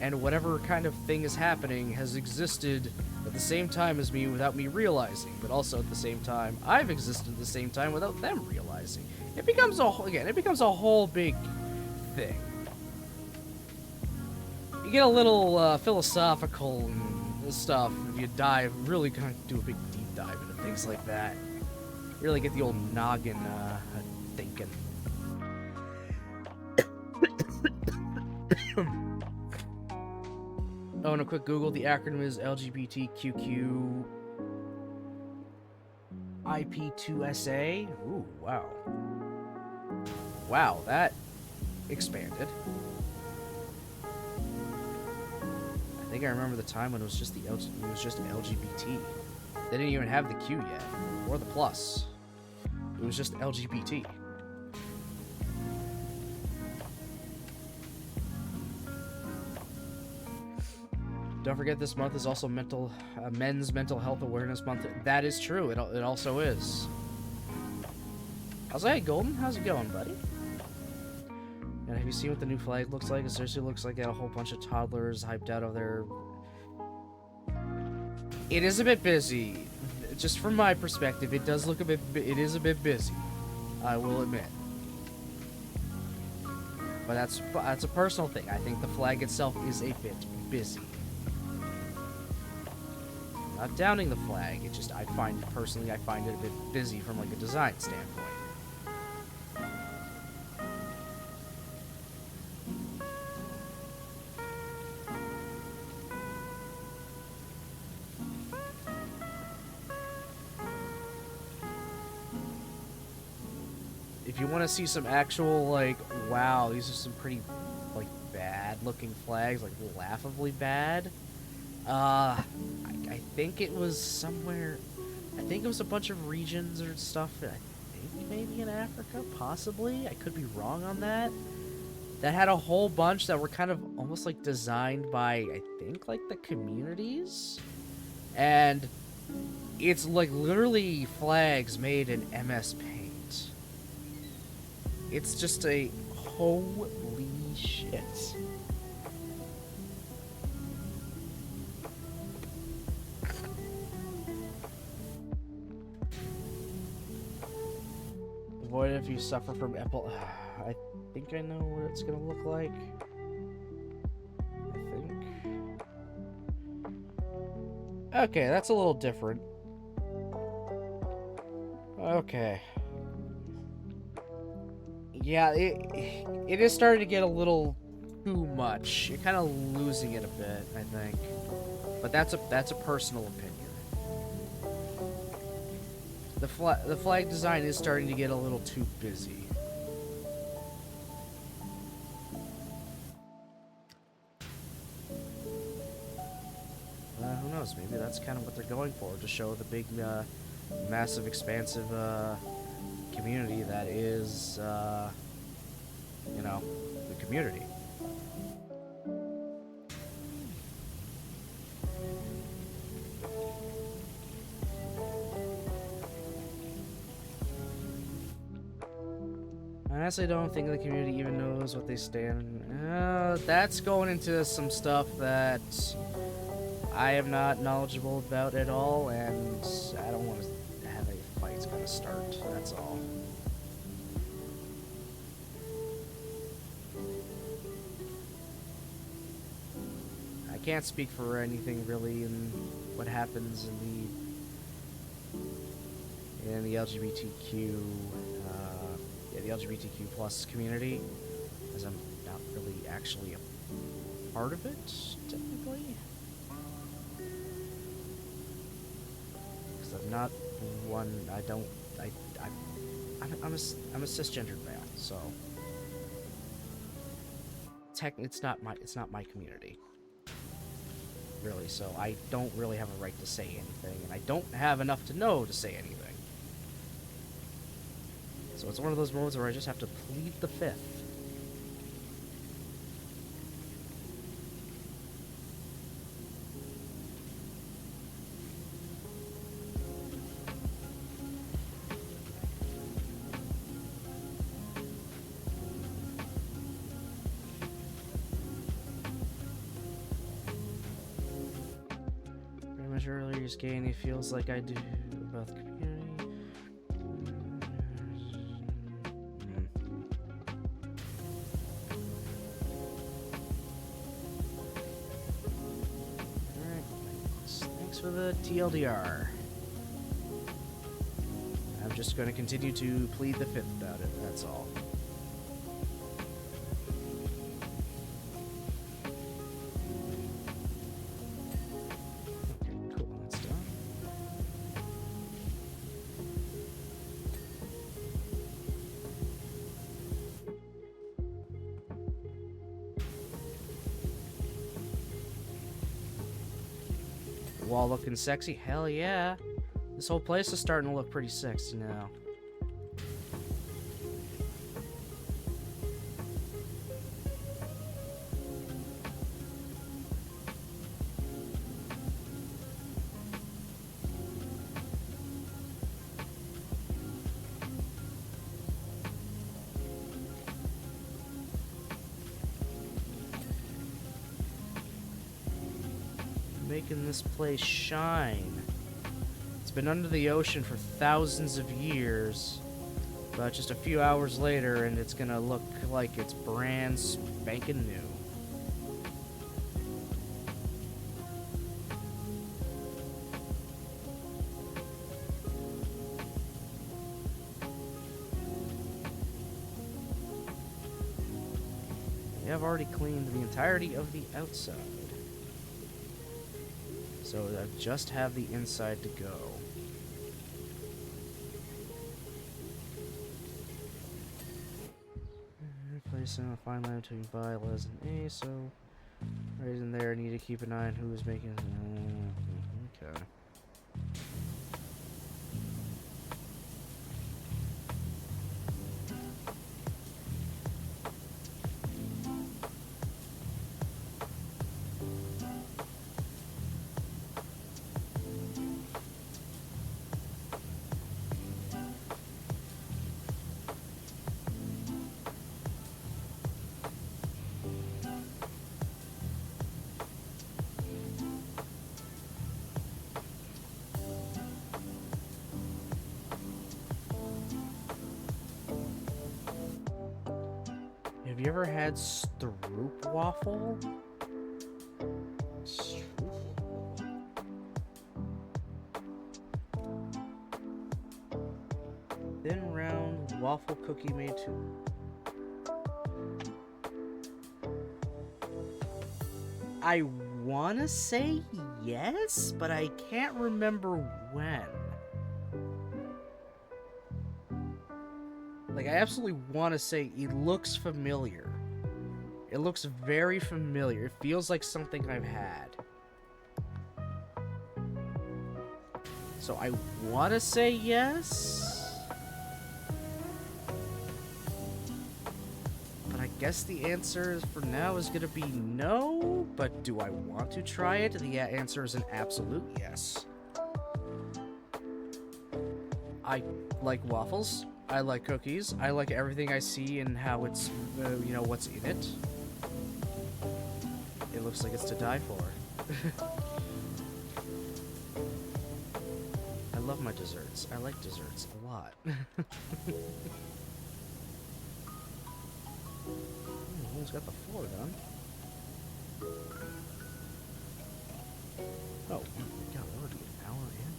Speaker 1: and whatever kind of thing is happening has existed at the same time as me without me realizing, but also at the same time, I've existed at the same time without them realizing. It becomes a whole big thing. You get a little philosophical and stuff if you really kind of do a big deep dive into things like that. Really get the old noggin thinking. Oh, and a quick Google. The acronym is LGBTQQ IP2SA. Ooh, wow. Wow, that expanded. I think I remember the time when it was just LGBT. They didn't even have the Q yet, or the plus. It was just LGBT. Don't forget this month is also Men's Mental Health Awareness Month. That is true. It also is. Hey, Golden, how's it going, buddy? And have you seen what the new flag looks like? It seriously looks like a whole bunch of toddlers hyped out of their... It is a bit busy. Just from my perspective, it does look a bit... It is a bit busy. I will admit. But that's a personal thing. I think the flag itself is a bit busy. Not downing the flag. It just, personally, I find it a bit busy from like a design standpoint. If you want to see some actual, like, wow, these are some pretty, like, bad-looking flags, like, laughably bad, I think it was somewhere, I think it was a bunch of regions or stuff, I think maybe in Africa, possibly, I could be wrong on that, that had a whole bunch that were kind of almost, like, designed by, I think, like, the communities, and it's, like, literally flags made in MS Paint. It's just a holy shit. Avoid it if you suffer from I think I know what it's gonna look like. I think. Okay, that's a little different. Okay. Yeah, it is starting to get a little too much. You're kind of losing it a bit, I think. But that's a personal opinion. The flag design is starting to get a little too busy. Who knows? Maybe that's kind of what they're going for, to show the big, massive, expansive, community that is, you know, the community. I honestly don't think the community even knows what they stand. That's going into some stuff that I am not knowledgeable about at all, and I don't want to have a fight's gonna start. That's all. I can't speak for anything really in what happens in the LGBTQ, the LGBTQ plus community, as I'm not really actually a part of it, technically. Because I'm not one. I'm a cisgendered male, so it's not my community, really. So I don't really have a right to say anything, and I don't have enough to know to say anything. So it's one of those moments where I just have to plead the fifth. Very much earlier, just gain, it feels like I do about the community. For the TLDR. I'm just going to continue to plead the fifth about it, that's all. Okay, cool, that's done. Wall looking sexy? Hell yeah. This whole place is starting to look pretty sexy now. making this place shine? It's been under the ocean for thousands of years, but just a few hours later, and it's gonna look like it's brand spanking new. I've already cleaned the entirety of the outside, so I just have the inside to go. Replacing a fine line between by les and a, so right in there I need to keep an eye on who is making. Okay. Have you ever had stroop waffle? Thin round waffle cookie made to. I wanna say yes, but I can't remember when. Like, I absolutely want to say it looks familiar. It looks very familiar. It feels like something I've had. So I want to say yes. But I guess the answer for now is going to be no. But do I want to try it? The answer is an absolute yes. I like waffles. I like cookies. I like everything I see and how it's, you know, what's in it. It looks like it's to die for. I love my desserts. I like desserts a lot. Who's got the floor done? Oh, my God, already an hour in?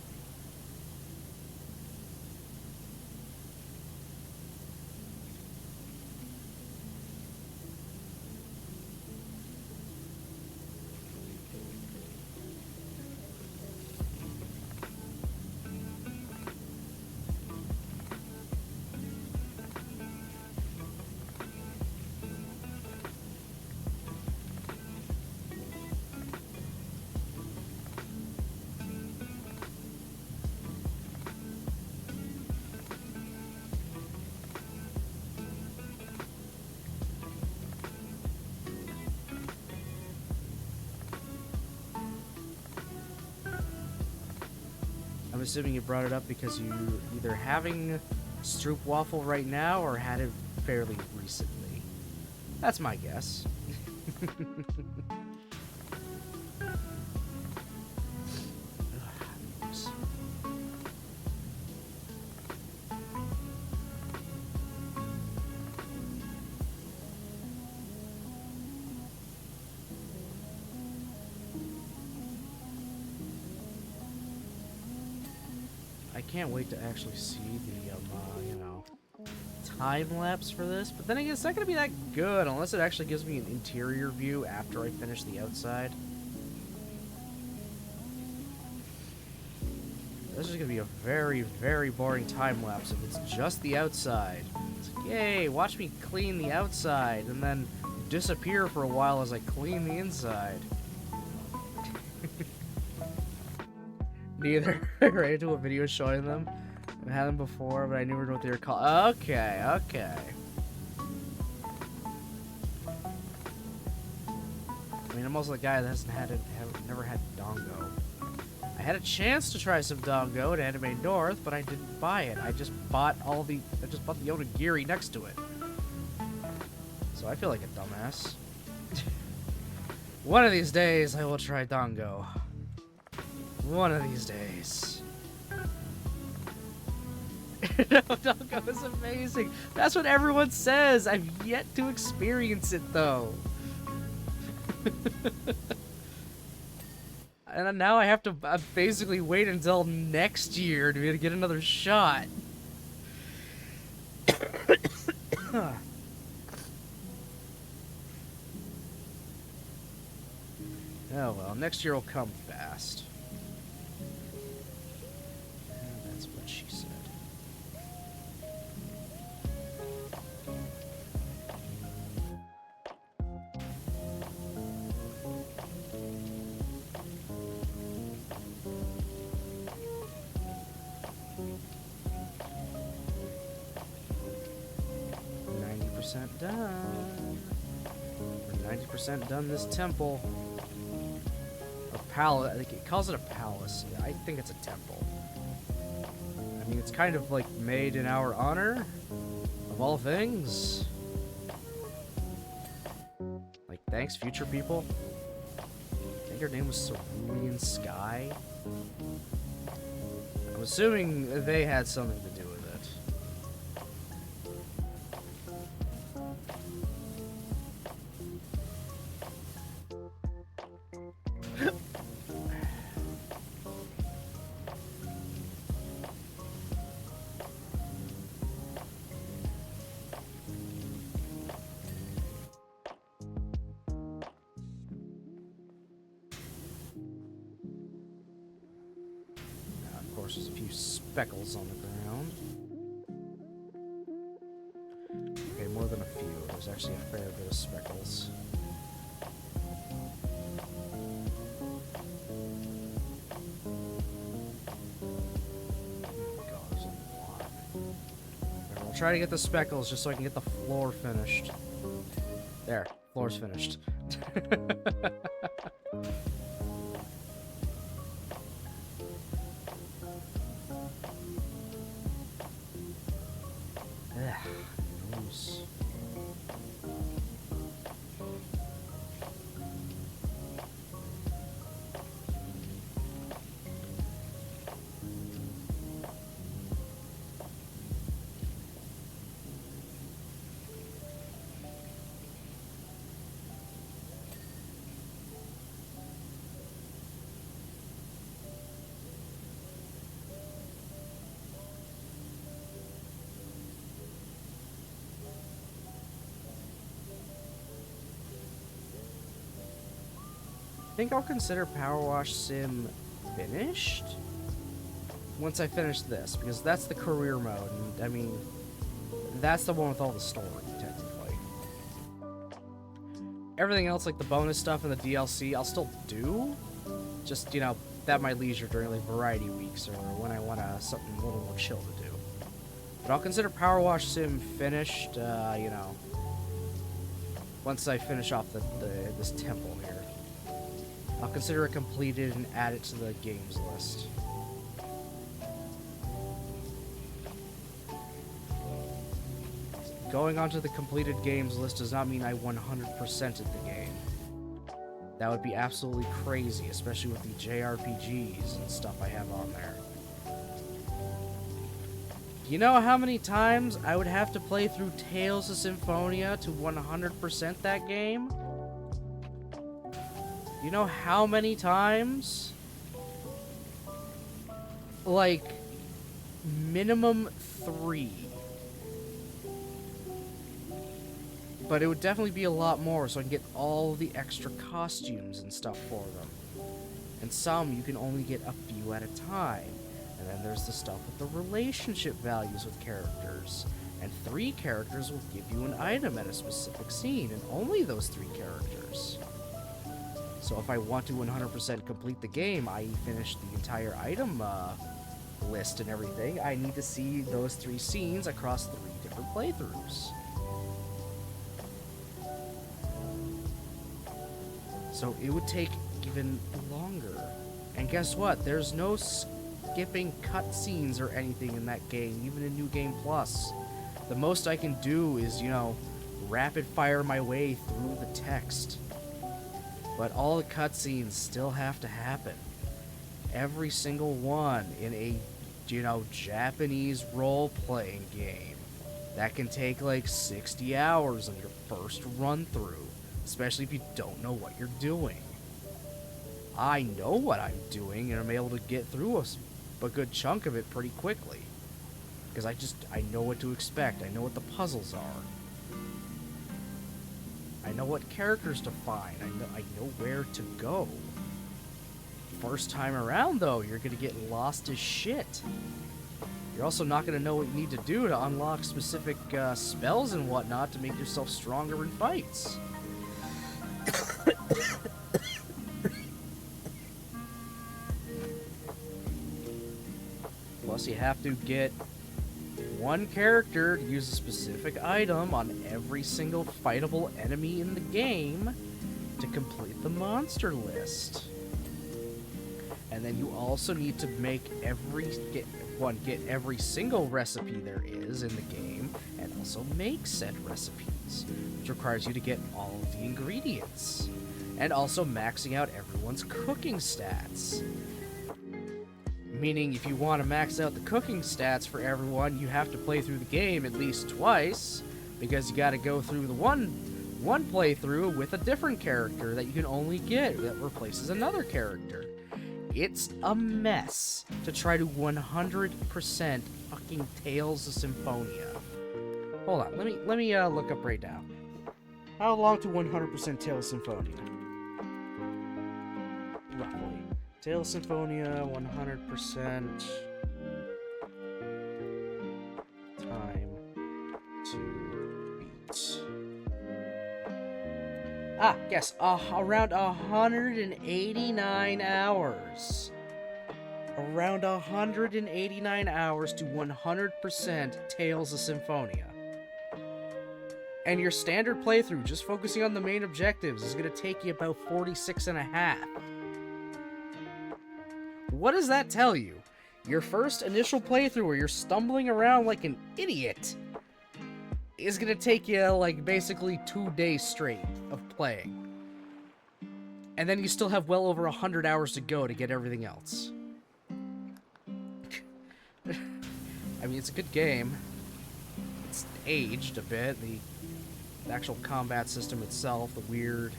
Speaker 1: I'm assuming you brought it up because you're either having stroop waffle right now or had it fairly recently. That's my guess. I can't wait to actually see the, you know, time lapse for this. But then again, it's not going to be that good unless it actually gives me an interior view after I finish the outside. This is going to be a very, very boring time lapse if it's just the outside. It's like, yay, watch me clean the outside and then disappear for a while as I clean the inside. Neither. I ran into a video showing them. I've had them before, but I never knew what they were called. Okay, okay. I mean, I'm also the guy that hasn't had it, never had Dongo. I had a chance to try some Dongo at Anime North, but I didn't buy it. I just bought the onigiri next to it. So I feel like a dumbass. One of these days, I will try Dongo. One of these days. No, Doggo is amazing. That's what everyone says. I've yet to experience it, though. And now I have to basically wait until next year to be able to get another shot. Oh well, next year will come fast. That's what she said. Done. We're 90% done this temple. Or palace. I think it calls it a palace. I think it's a temple. I mean, it's kind of like made in our honor, of all things. Like, thanks, future people. I think her name was Cerulean Sky. I'm assuming they had something to do with it. There's a few speckles on the ground. Okay, more than a few. There's actually a fair bit of speckles. God, there's a lot. Alright, I'll try to get the speckles just so I can get the floor finished. There, floor's finished. I think I'll consider PowerWash Sim finished once I finish this, because that's the career mode, and I mean, that's the one with all the story, technically. Everything else, like the bonus stuff and the DLC, I'll still do, just, you know, that my leisure during like variety weeks, or when I want something a little more chill to do. But I'll consider PowerWash Sim finished, you know, once I finish off this temple here. I'll consider it completed and add it to the games list. Going onto the completed games list does not mean I 100%ed the game. That would be absolutely crazy, especially with the JRPGs and stuff I have on there. You know how many times I would have to play through Tales of Symphonia to 100% that game? You know how many times? Like, minimum 3. But it would definitely be a lot more, so I can get all the extra costumes and stuff for them. And some you can only get a few at a time. And then there's the stuff with the relationship values with characters. And 3 characters will give you an item at a specific scene, and only those 3 characters. So if I want to 100% complete the game, i.e. finish the entire item list and everything, I need to see those 3 scenes across 3 different playthroughs. So it would take even longer. And guess what? There's no skipping cutscenes or anything in that game, even in New Game Plus. The most I can do is, you know, rapid fire my way through the text. But all the cutscenes still have to happen. every single one in a, Japanese role-playing game. That can take like 60 hours on your first run-through, especially if you don't know what you're doing. I know what I'm doing, and I'm able to get through a good chunk of it pretty quickly. Because I know what to expect. I know what the puzzles are. I know what characters to find. I know where to go. First time around, though, you're going to get lost as shit. You're also not going to know what you need to do to unlock specific spells and whatnot to make yourself stronger in fights. Plus, you have to get one character to use a specific item on every single fightable enemy in the game to complete the monster list. And then you also need to get every single recipe there is in the game, and also make said recipes, which requires you to get all of the ingredients, and also maxing out everyone's cooking stats. Meaning, if you want to max out the cooking stats for everyone, you have to play through the game at least twice, because you got to go through the one playthrough with a different character that you can only get that replaces another character. It's a mess to try to 100% fucking Tales of Symphonia. Hold on, let me look up right now. How long to 100% Tales of Symphonia? Roughly. Tales of Symphonia 100% time to beat. Ah, yes, around 189 hours. Around 189 hours to 100% Tales of Symphonia. And your standard playthrough, just focusing on the main objectives, is going to take you about 46 and a half. What does that tell you? Your first initial playthrough where you're stumbling around like an idiot is going to take you, like, basically 2 days straight of playing. And then you still have well over 100 hours to go to get everything else. I mean, it's a good game. It's aged a bit. The actual combat system itself, the weird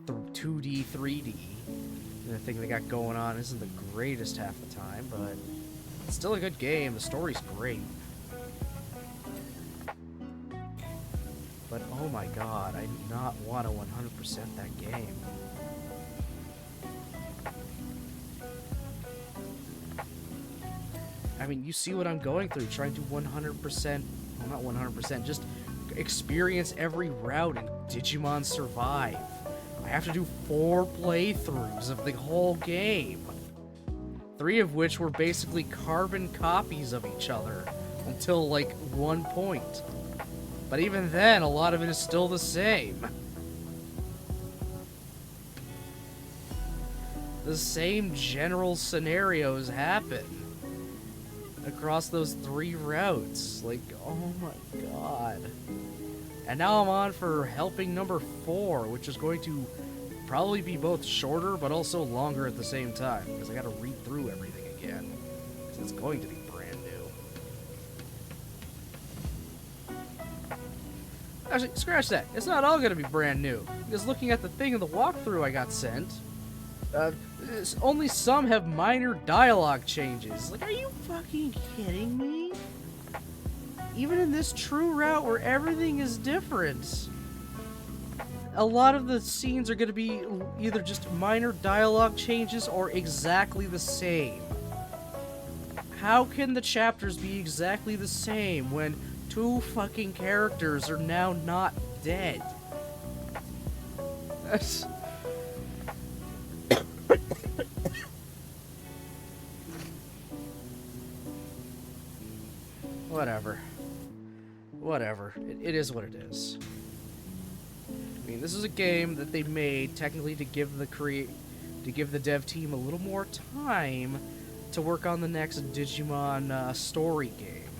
Speaker 1: 2D, 3D thing they got going on isn't the greatest half the time, but it's still a good game. The story's great. But oh my god, I do not want to 100% that game. I mean, you see what I'm going through, trying to 100%, well, not 100%, just experience every route in Digimon Survive. I have to do 4 playthroughs of the whole game. 3 of which were basically carbon copies of each other until, like, one point. But even then, a lot of it is still the same. The same general scenarios happen across those 3 routes. Like, oh my god. And now I'm on for helping number 4, which is going to probably be both shorter but also longer at the same time, because I gotta read through everything again. Because it's going to be brand new. Actually, scratch that. It's not all gonna be brand new. Because looking at the thing in the walkthrough I got sent, only some have minor dialogue changes. Like, are you fucking kidding me? Even in this true route where everything is different, a lot of the scenes are going to be either just minor dialogue changes or exactly the same. How can the chapters be exactly the same when 2 fucking characters are now not dead? That's... Whatever. It is what it is. I mean, this is a game that they made technically to give the dev team a little more time to work on the next Digimon story game.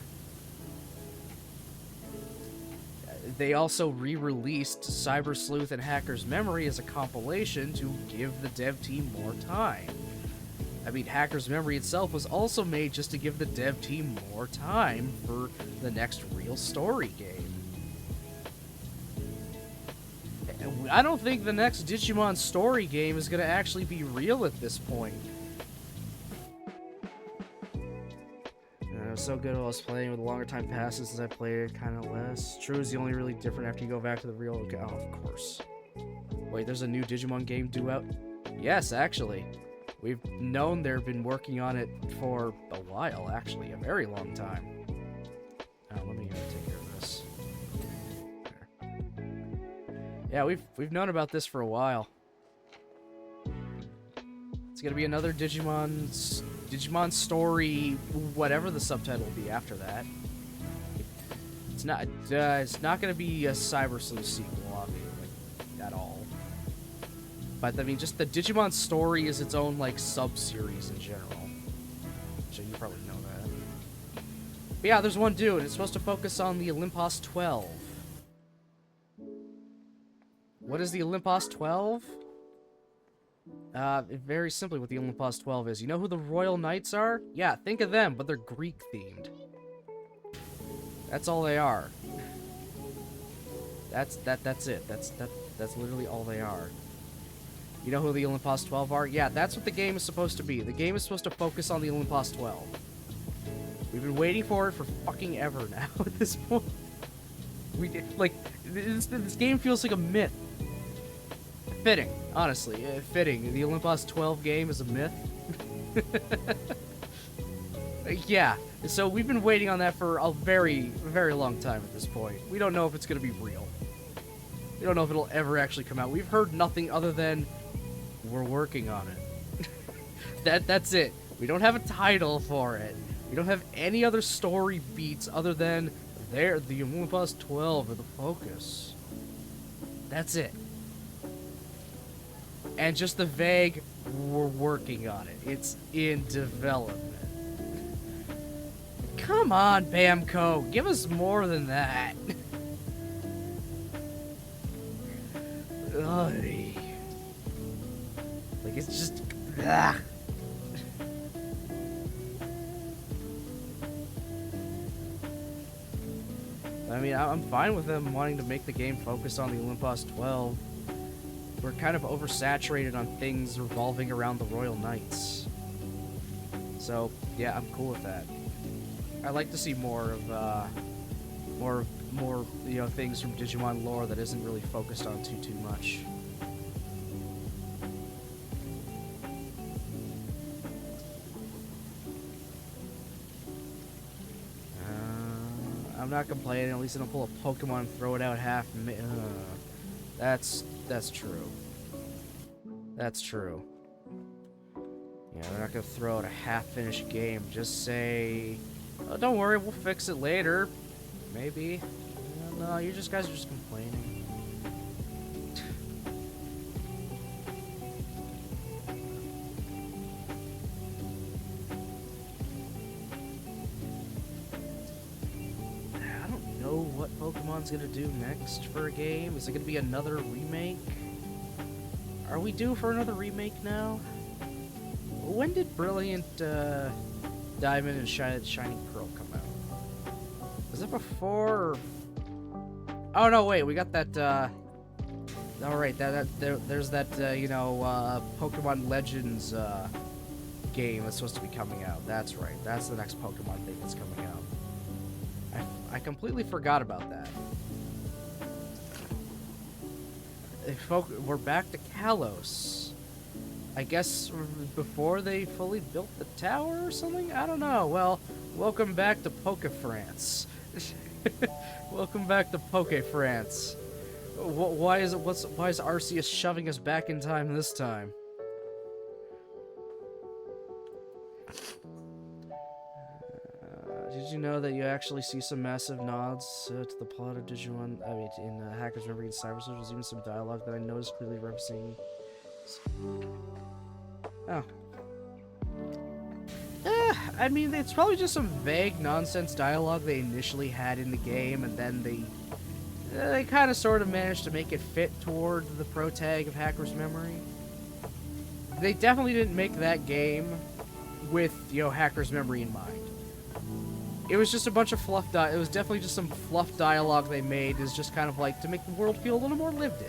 Speaker 1: They also re-released Cyber Sleuth and Hacker's Memory as a compilation to give the dev team more time. I mean, Hacker's Memory itself was also made just to give the dev team more time for the next real story game. I don't think the next Digimon story game is going to actually be real at this point. It was so good while I was playing. With longer time passes since I played it, kind of less. True is the only really different after you go back to the real... Oh, of course. Wait, there's a new Digimon game due out? Yes, actually. We've known they've been working on it for a while, actually. A very long time. Let me take care of this. There. Yeah, we've known about this for a while. It's gonna be another Digimon story, whatever the subtitle will be after that. It's not gonna be a Cyber Sleuth sequel, like, at all. But I mean, just the Digimon story is its own like sub-series in general. So you probably know that. But yeah, there's one due, and it's supposed to focus on the Olympus 12. What is the Olympus 12? Very simply, what the Olympus 12 is. You know who the Royal Knights are? Yeah, think of them, but they're Greek-themed. That's all they are. That's it. That's literally all they are. You know who the Olympus 12 are? Yeah, that's what the game is supposed to be. The game is supposed to focus on the Olympus 12. We've been waiting for it for fucking ever now at this point. This game feels like a myth. Fitting, honestly. Fitting. The Olympus 12 game is a myth. Yeah, so we've been waiting on that for a very, very long time at this point. We don't know if it's going to be real. We don't know if it'll ever actually come out. We've heard nothing other than we're working on it. That's it. We don't have a title for it. We don't have any other story beats other than the Olympus 12 are the focus. That's it. And just the vague, we're working on it. It's in development. Come on, Bamco. Give us more than that. Ugh. Like, it's just... Ugh. I mean, I'm fine with them wanting to make the game focus on the Olympus 12. We're kind of oversaturated on things revolving around the Royal Knights. So, yeah, I'm cool with that. I like to see more you know, things from Digimon lore that isn't really focused on too much. I'm not complaining. At least I don't pull a Pokemon and throw it out half. That's true. That's true. Yeah, they're not gonna throw out a half-finished game. Just say, oh, don't worry, we'll fix it later. Maybe. No, you guys are just complaining. I don't know what Pokemon's gonna do next for a game. Is it gonna be another remake? Are we due for another remake now? When did Brilliant Diamond and Shining Pearl come out? Was it before? Or... Oh no, wait, we got that. All right, there's that you know, Pokemon Legends game that's supposed to be coming out. That's right. That's the next Pokemon thing that's coming out. I completely forgot about that. We're back to Kalos. I guess before they fully built the tower or something? I don't know. Well, welcome back to Poke France. Welcome back to Poke France. Why is Arceus shoving us back in time this time? Did you know that you actually see some massive nods to the plot of Digimon? I mean, in Hackers Memory and Cyber Sleuth, there's even some dialogue that I noticed clearly referencing. Oh. I mean, it's probably just some vague nonsense dialogue they initially had in the game, and then they kind of sort of managed to make it fit toward the pro tag of Hacker's Memory. They definitely didn't make that game with, you know, hacker's memory in mind. It was just a bunch of fluff. It was definitely just some fluff dialogue they made. Is just kind of like to make the world feel a little more lived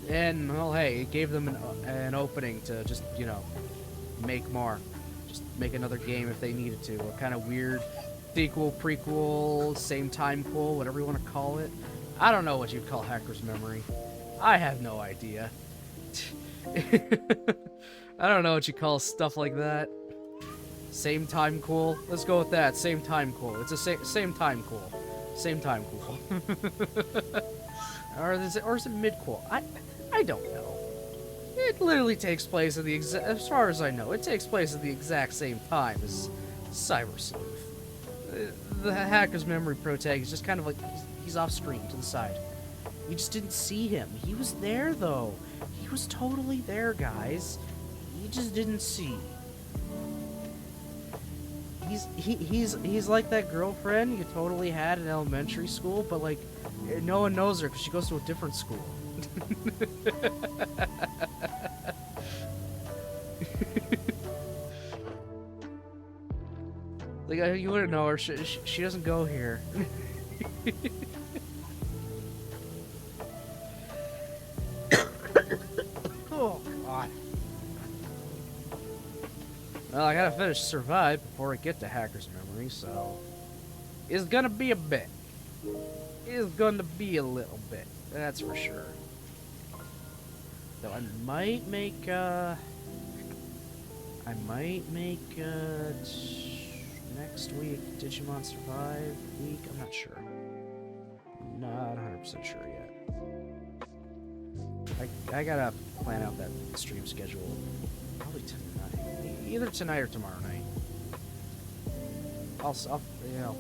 Speaker 1: in. And well, hey, it gave them an opening to just, you know, make more, just make another game if they needed to. A kind of weird sequel, prequel, same time cool, whatever you want to call it. I don't know what you'd call hacker's memory. I have no idea. I don't know what you call stuff like that. Same time cool. Let's go with that. Same time cool. It's a same time cool. Same time cool. or is it mid cool? I don't know. It literally takes place at the as far as I know, it takes place at the exact same time as Cyber Sleuth. The hacker's memory protag is just kind of like he's off screen to the side. You just didn't see him. He was there though. He was totally there, guys. You just didn't see. He's like that girlfriend you totally had in elementary school, but like no one knows her because she goes to a different school. Like you wouldn't know her. She doesn't go here. Oh God. Well, I gotta finish Survive before I get to Hacker's Memory, so it's gonna be a bit. It's gonna be a little bit, that's for sure. Though I might make next week Digimon Survive week. I'm not sure. Not 100% sure yet. I gotta plan out that stream schedule probably tonight. Either tonight or tomorrow night. I'll figure it out,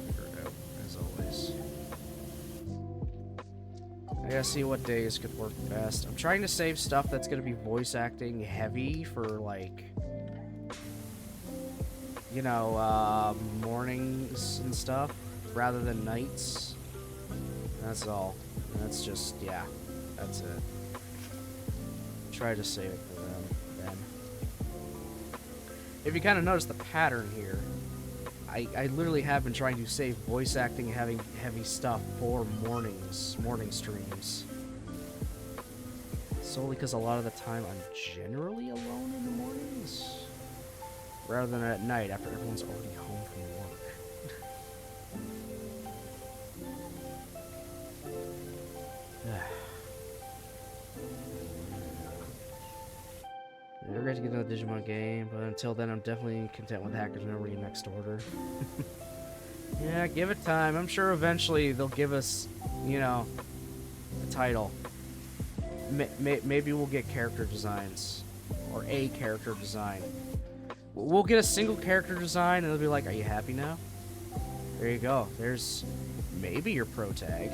Speaker 1: as always. I gotta see what days could work best. I'm trying to save stuff that's gonna be voice acting heavy for, like, you know, mornings and stuff, rather than nights. That's all. That's just, yeah, that's it. Try to save it for them, then. If you kind of notice the pattern here, I literally have been trying to save voice acting and having heavy stuff for morning streams. Solely because a lot of the time I'm generally alone in the mornings, rather than at night after everyone's already home from work. Never got to get another Digimon game, but until then, I'm definitely content with Hacker's Memory next order. Yeah, give it time. I'm sure eventually they'll give us, you know, a title. Maybe we'll get character designs, or a character design. We'll get a single character design, and they'll be like, "Are you happy now?" There you go. There's maybe your pro tag.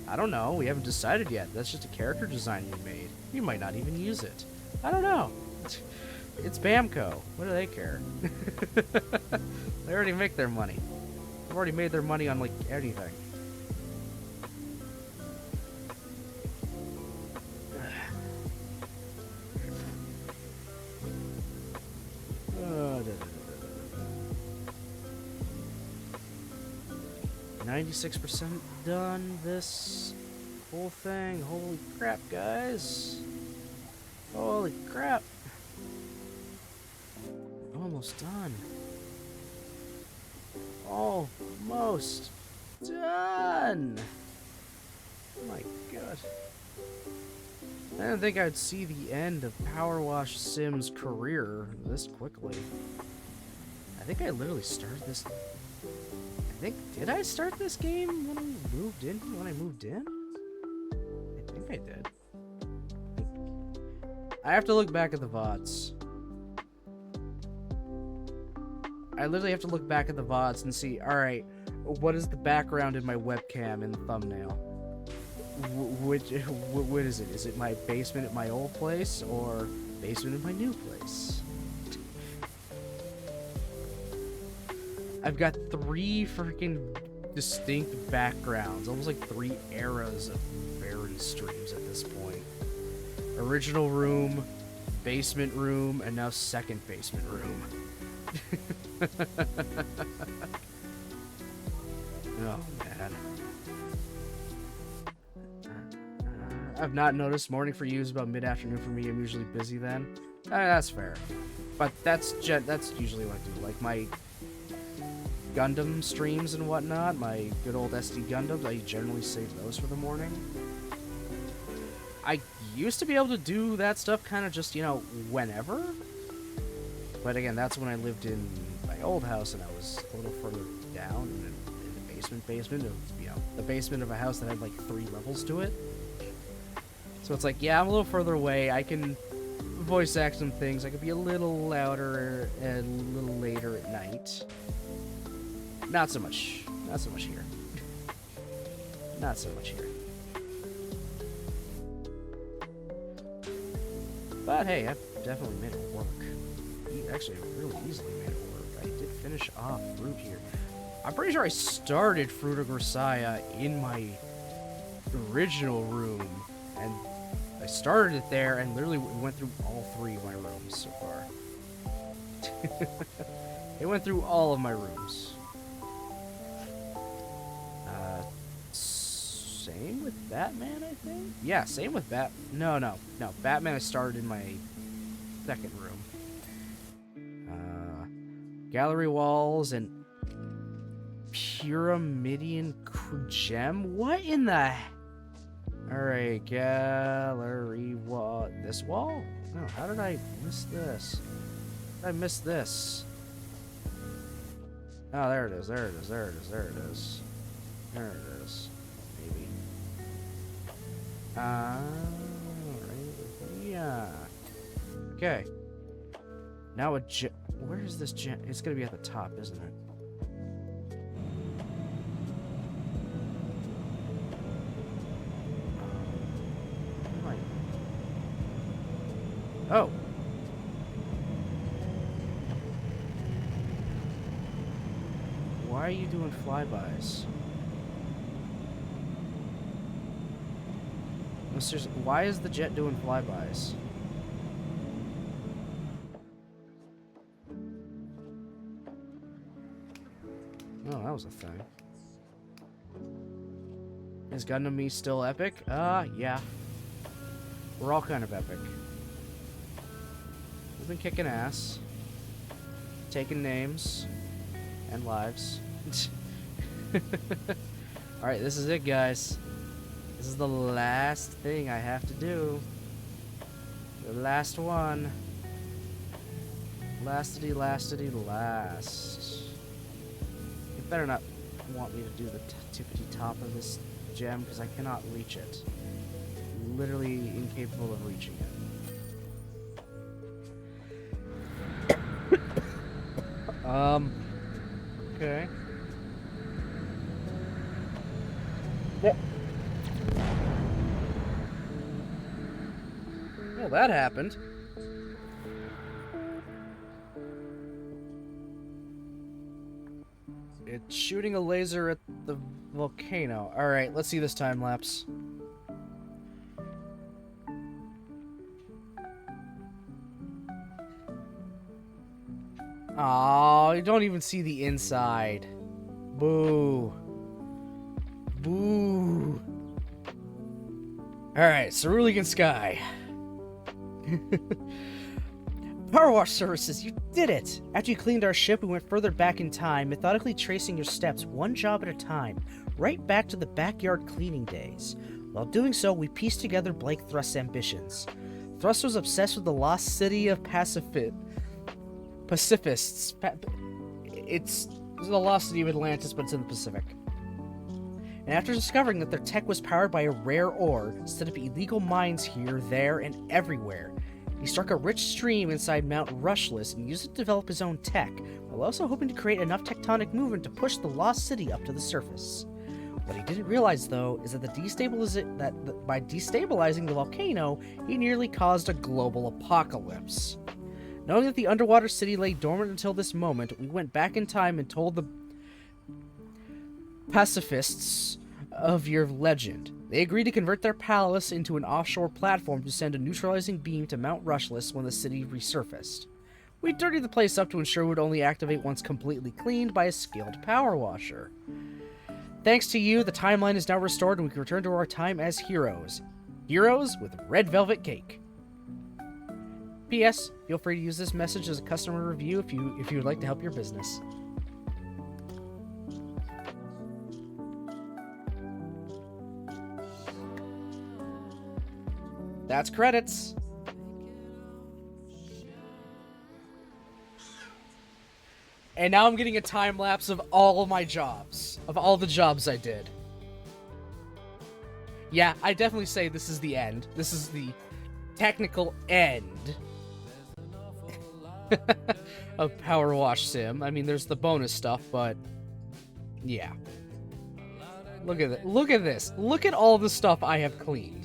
Speaker 1: I don't know. We haven't decided yet. That's just a character design you made. You might not even use it. I don't know. It's Bamco. What do they care? They already make their money. They've already made their money on, like, anything. Oh, 96% done this whole thing. Holy crap, guys. Holy crap. Almost done. Almost done. Oh my god. I didn't think I'd see the end of PowerWash Sim's career this quickly. I think I literally started this. Did I start this game when I moved in? I think I did. I have to look back at the VODs. I literally have to look back at the VODs and see, alright, what is the background in my webcam in the thumbnail? What is it? Is it my basement at my old place, or basement at my new place? I've got 3 freaking distinct backgrounds, almost like 3 eras of Baron streams at this point. Original room, basement room, and now second basement room. Oh, man. I've not noticed. Morning for you is about mid-afternoon for me. I'm usually busy then. That's fair. But that's usually what I do. Like, my Gundam streams and whatnot, my good old SD Gundams, I generally save those for the morning. I used to be able to do that stuff kind of just, you know, whenever. But again, that's when I lived in my old house and I was a little further down in the basement of, you know, the basement of a house that had like 3 levels to it. So it's like, yeah, I'm a little further away. I can voice act some things. I could be a little louder and a little later at night. Not so much. Not so much here. Not so much here. But hey, I've definitely made it work. Actually, I really easily made it work. I did finish off fruit here. I'm pretty sure I started Fruit of Grisaya in my original room, and I started it there, and literally went through all 3 of my rooms so far. It went through all of my rooms. Same with Batman, I think? Yeah, same with No. Batman I started in my second room. Gallery walls and Pyramidian gem? What in the... Alright, gallery wall. This wall? No, how did I miss this? How did I miss this? Oh, there it is, there it is, there it is, there it is. There it is. Maybe. Right. Yeah. Okay. Now a gem. Where is this gem? It's gonna be at the top, isn't it? Oh. Why are you doing flybys? No, seriously, why is the jet doing flybys? Oh, that was a thing. Is Gundam Me still epic? Yeah. We're all kind of epic. We've been kicking ass. Taking names. And lives. Alright, this is it, guys. This is the last thing I have to do. The last one. Lastity, lastity, last. You better not want me to do the tippity top of this gem, because I cannot reach it. Literally incapable of reaching it. Okay. Yeah. Well, that happened. It's shooting a laser at the volcano. Alright, let's see this time lapse. Oh, you don't even see the inside. Boo. Boo. Alright, Cerulean Sky. PowerWash services, you did it! After you cleaned our ship, we went further back in time, methodically tracing your steps one job at a time, right back to the backyard cleaning days. While doing so, we pieced together Blake Thrust's ambitions. Thrust was obsessed with the lost city of pacifists. It's the lost city of Atlantis, but it's in the Pacific. And after discovering that their tech was powered by a rare ore, instead of illegal mines here, there, and everywhere, he struck a rich stream inside Mount Rushless and used it to develop his own tech, while also hoping to create enough tectonic movement to push the lost city up to the surface. What he didn't realize, though, is that by destabilizing the volcano, he nearly caused a global apocalypse. Knowing that the underwater city lay dormant until this moment, we went back in time and told the pacifists of your legend. They agreed to convert their palace into an offshore platform to send a neutralizing beam to Mount Rushless when the city resurfaced. We dirtied the place up to ensure it would only activate once completely cleaned by a skilled power washer. Thanks to you, the timeline is now restored and we can return to our time as heroes. Heroes with red velvet cake. P.S. Feel free to use this message as a customer review if you would like to help your business. That's credits. And now I'm getting a time lapse of all of my jobs. Of all the jobs I did. Yeah, I definitely say this is the end. This is the technical end of PowerWash Sim. I mean, there's the bonus stuff, but yeah. Look at it. Look at this. Look at all the stuff I have cleaned.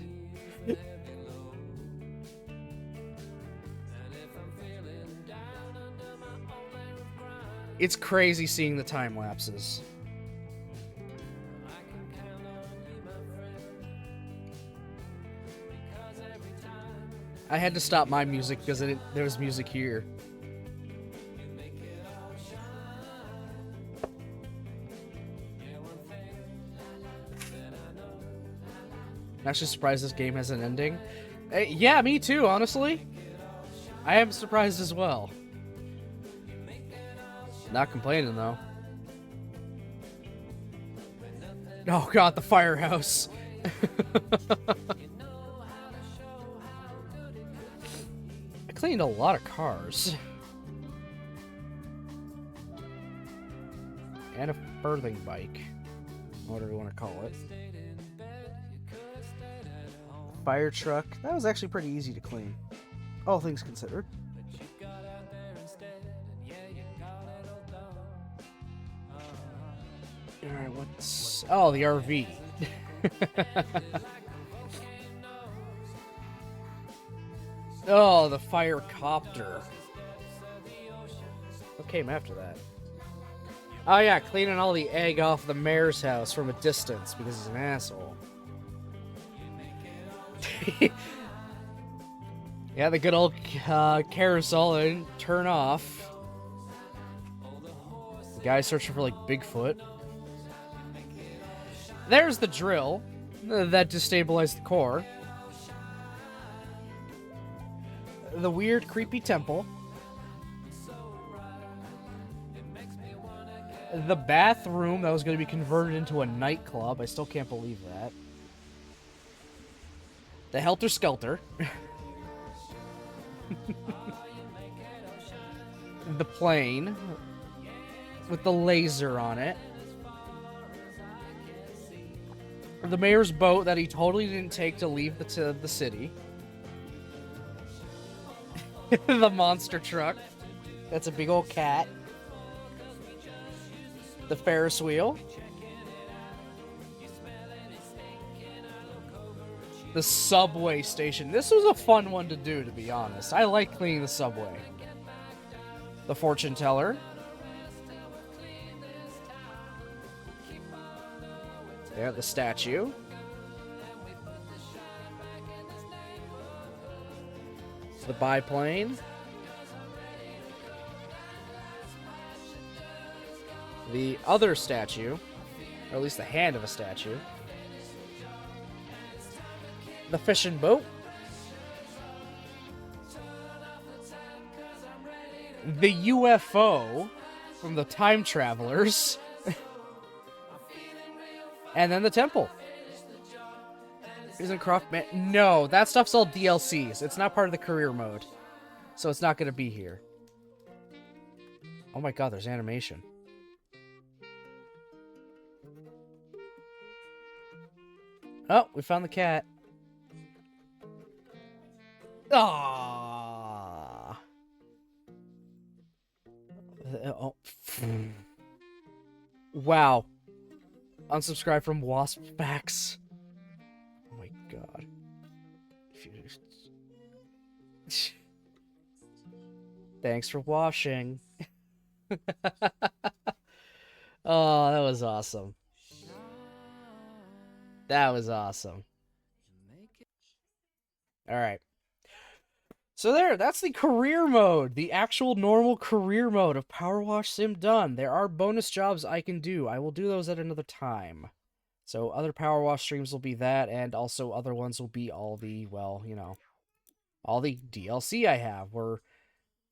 Speaker 1: It's crazy seeing the time lapses. I had to stop my music because there was music here. I'm actually surprised this game has an ending. Yeah, me too, honestly. I am surprised as well. Not complaining, though. Oh god, the firehouse. I cleaned a lot of cars. And a furthing bike. Whatever you want to call it. Fire truck. That was actually pretty easy to clean. All things considered. Alright, what's... Oh, the RV. Oh, the fire copter. What came after that? Oh yeah, cleaning all the egg off the mayor's house from a distance because he's an asshole. Yeah, the good old carousel didn't turn off. The guy searching for, like, Bigfoot. There's the drill that destabilized the core. The weird, creepy temple. The bathroom that was going to be converted into a nightclub. I still can't believe that. The Helter Skelter. The plane. With the laser on it. The mayor's boat that he totally didn't take to leave the city. The monster truck. That's a big old cat. The Ferris wheel. The subway station. This was a fun one to do, to be honest. I like cleaning the subway. The fortune teller. There, the statue. The biplane. The other statue, or at least the hand of a statue. The fishing boat. The UFO from the Time Travelers. And then the temple. Isn't Croft Man? No, that stuff's all DLCs. It's not part of the career mode. So it's not going to be here. Oh my god, there's animation. Oh, we found the cat. Ah. Oh. Wow. Unsubscribe from Wasp Facts. Oh my god. Thanks for washing. Oh, that was awesome. That was awesome. Alright. So that's the career mode. The actual normal career mode of PowerWash Sim done. There are bonus jobs I can do. I will do those at another time. So other PowerWash streams will be that, and also other ones will be all the, well, you know, all the DLC I have. We're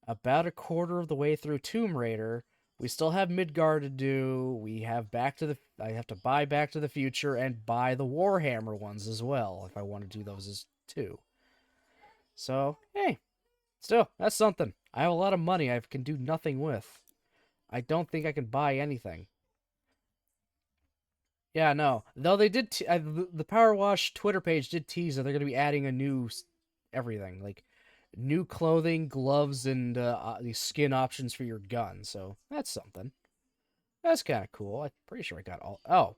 Speaker 1: about a quarter of the way through Tomb Raider. We still have Midgard to do. We have I have to buy Back to the Future and buy the Warhammer ones as well, if I want to do those as too. So, hey, still, that's something. I have a lot of money I can do nothing with. I don't think I can buy anything. Yeah, no. Though they did, the Power Wash Twitter page did tease that they're going to be adding a new everything, like new clothing, gloves, and these skin options for your gun. So that's something. That's kind of cool. I'm pretty sure I got all. Oh,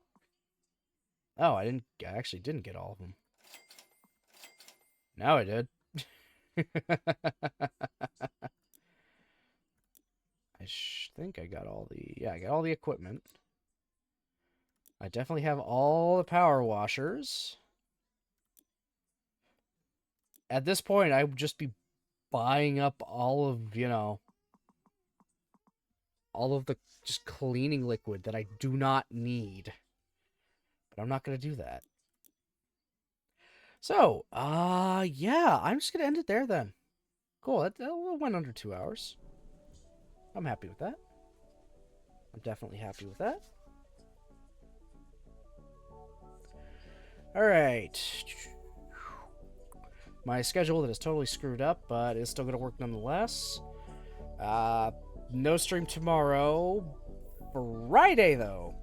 Speaker 1: I didn't. I actually didn't get all of them. Now I did. I think I got all the. Yeah, I got all the equipment. I definitely have all the power washers. At this point, I would just be buying up all of, you know, all of the just cleaning liquid that I do not need. But I'm not going to do that. So, yeah, I'm just going to end it there then. Cool, that went under 2 hours. I'm happy with that. I'm definitely happy with that. Alright. My schedule that is totally screwed up, but it's still going to work nonetheless. No stream tomorrow. Friday, though.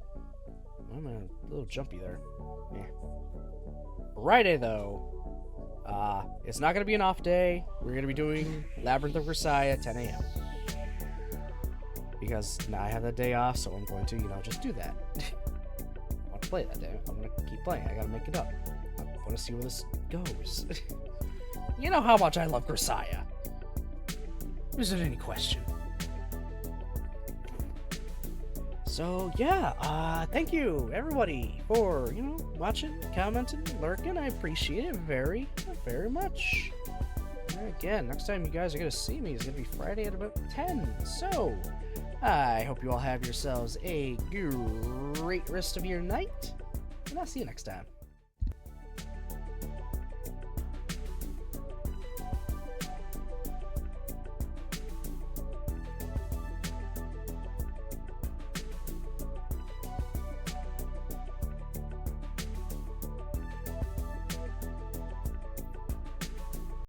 Speaker 1: I'm a little jumpy there. Yeah. Friday, though. It's not going to be an off day. We're going to be doing Labyrinth of Versailles at 10 a.m. Because now I have that day off, so I'm going to, you know, just do that. I want to play that day. I'm going to keep playing. I got to make it up. I want to see where this goes. You know how much I love Versailles. Is there any question? So, yeah, thank you, everybody, for, you know, watching, commenting, lurking. I appreciate it very, very much. And again, next time you guys are going to see me is going to be Friday at about 10. So, I hope you all have yourselves a great rest of your night, and I'll see you next time.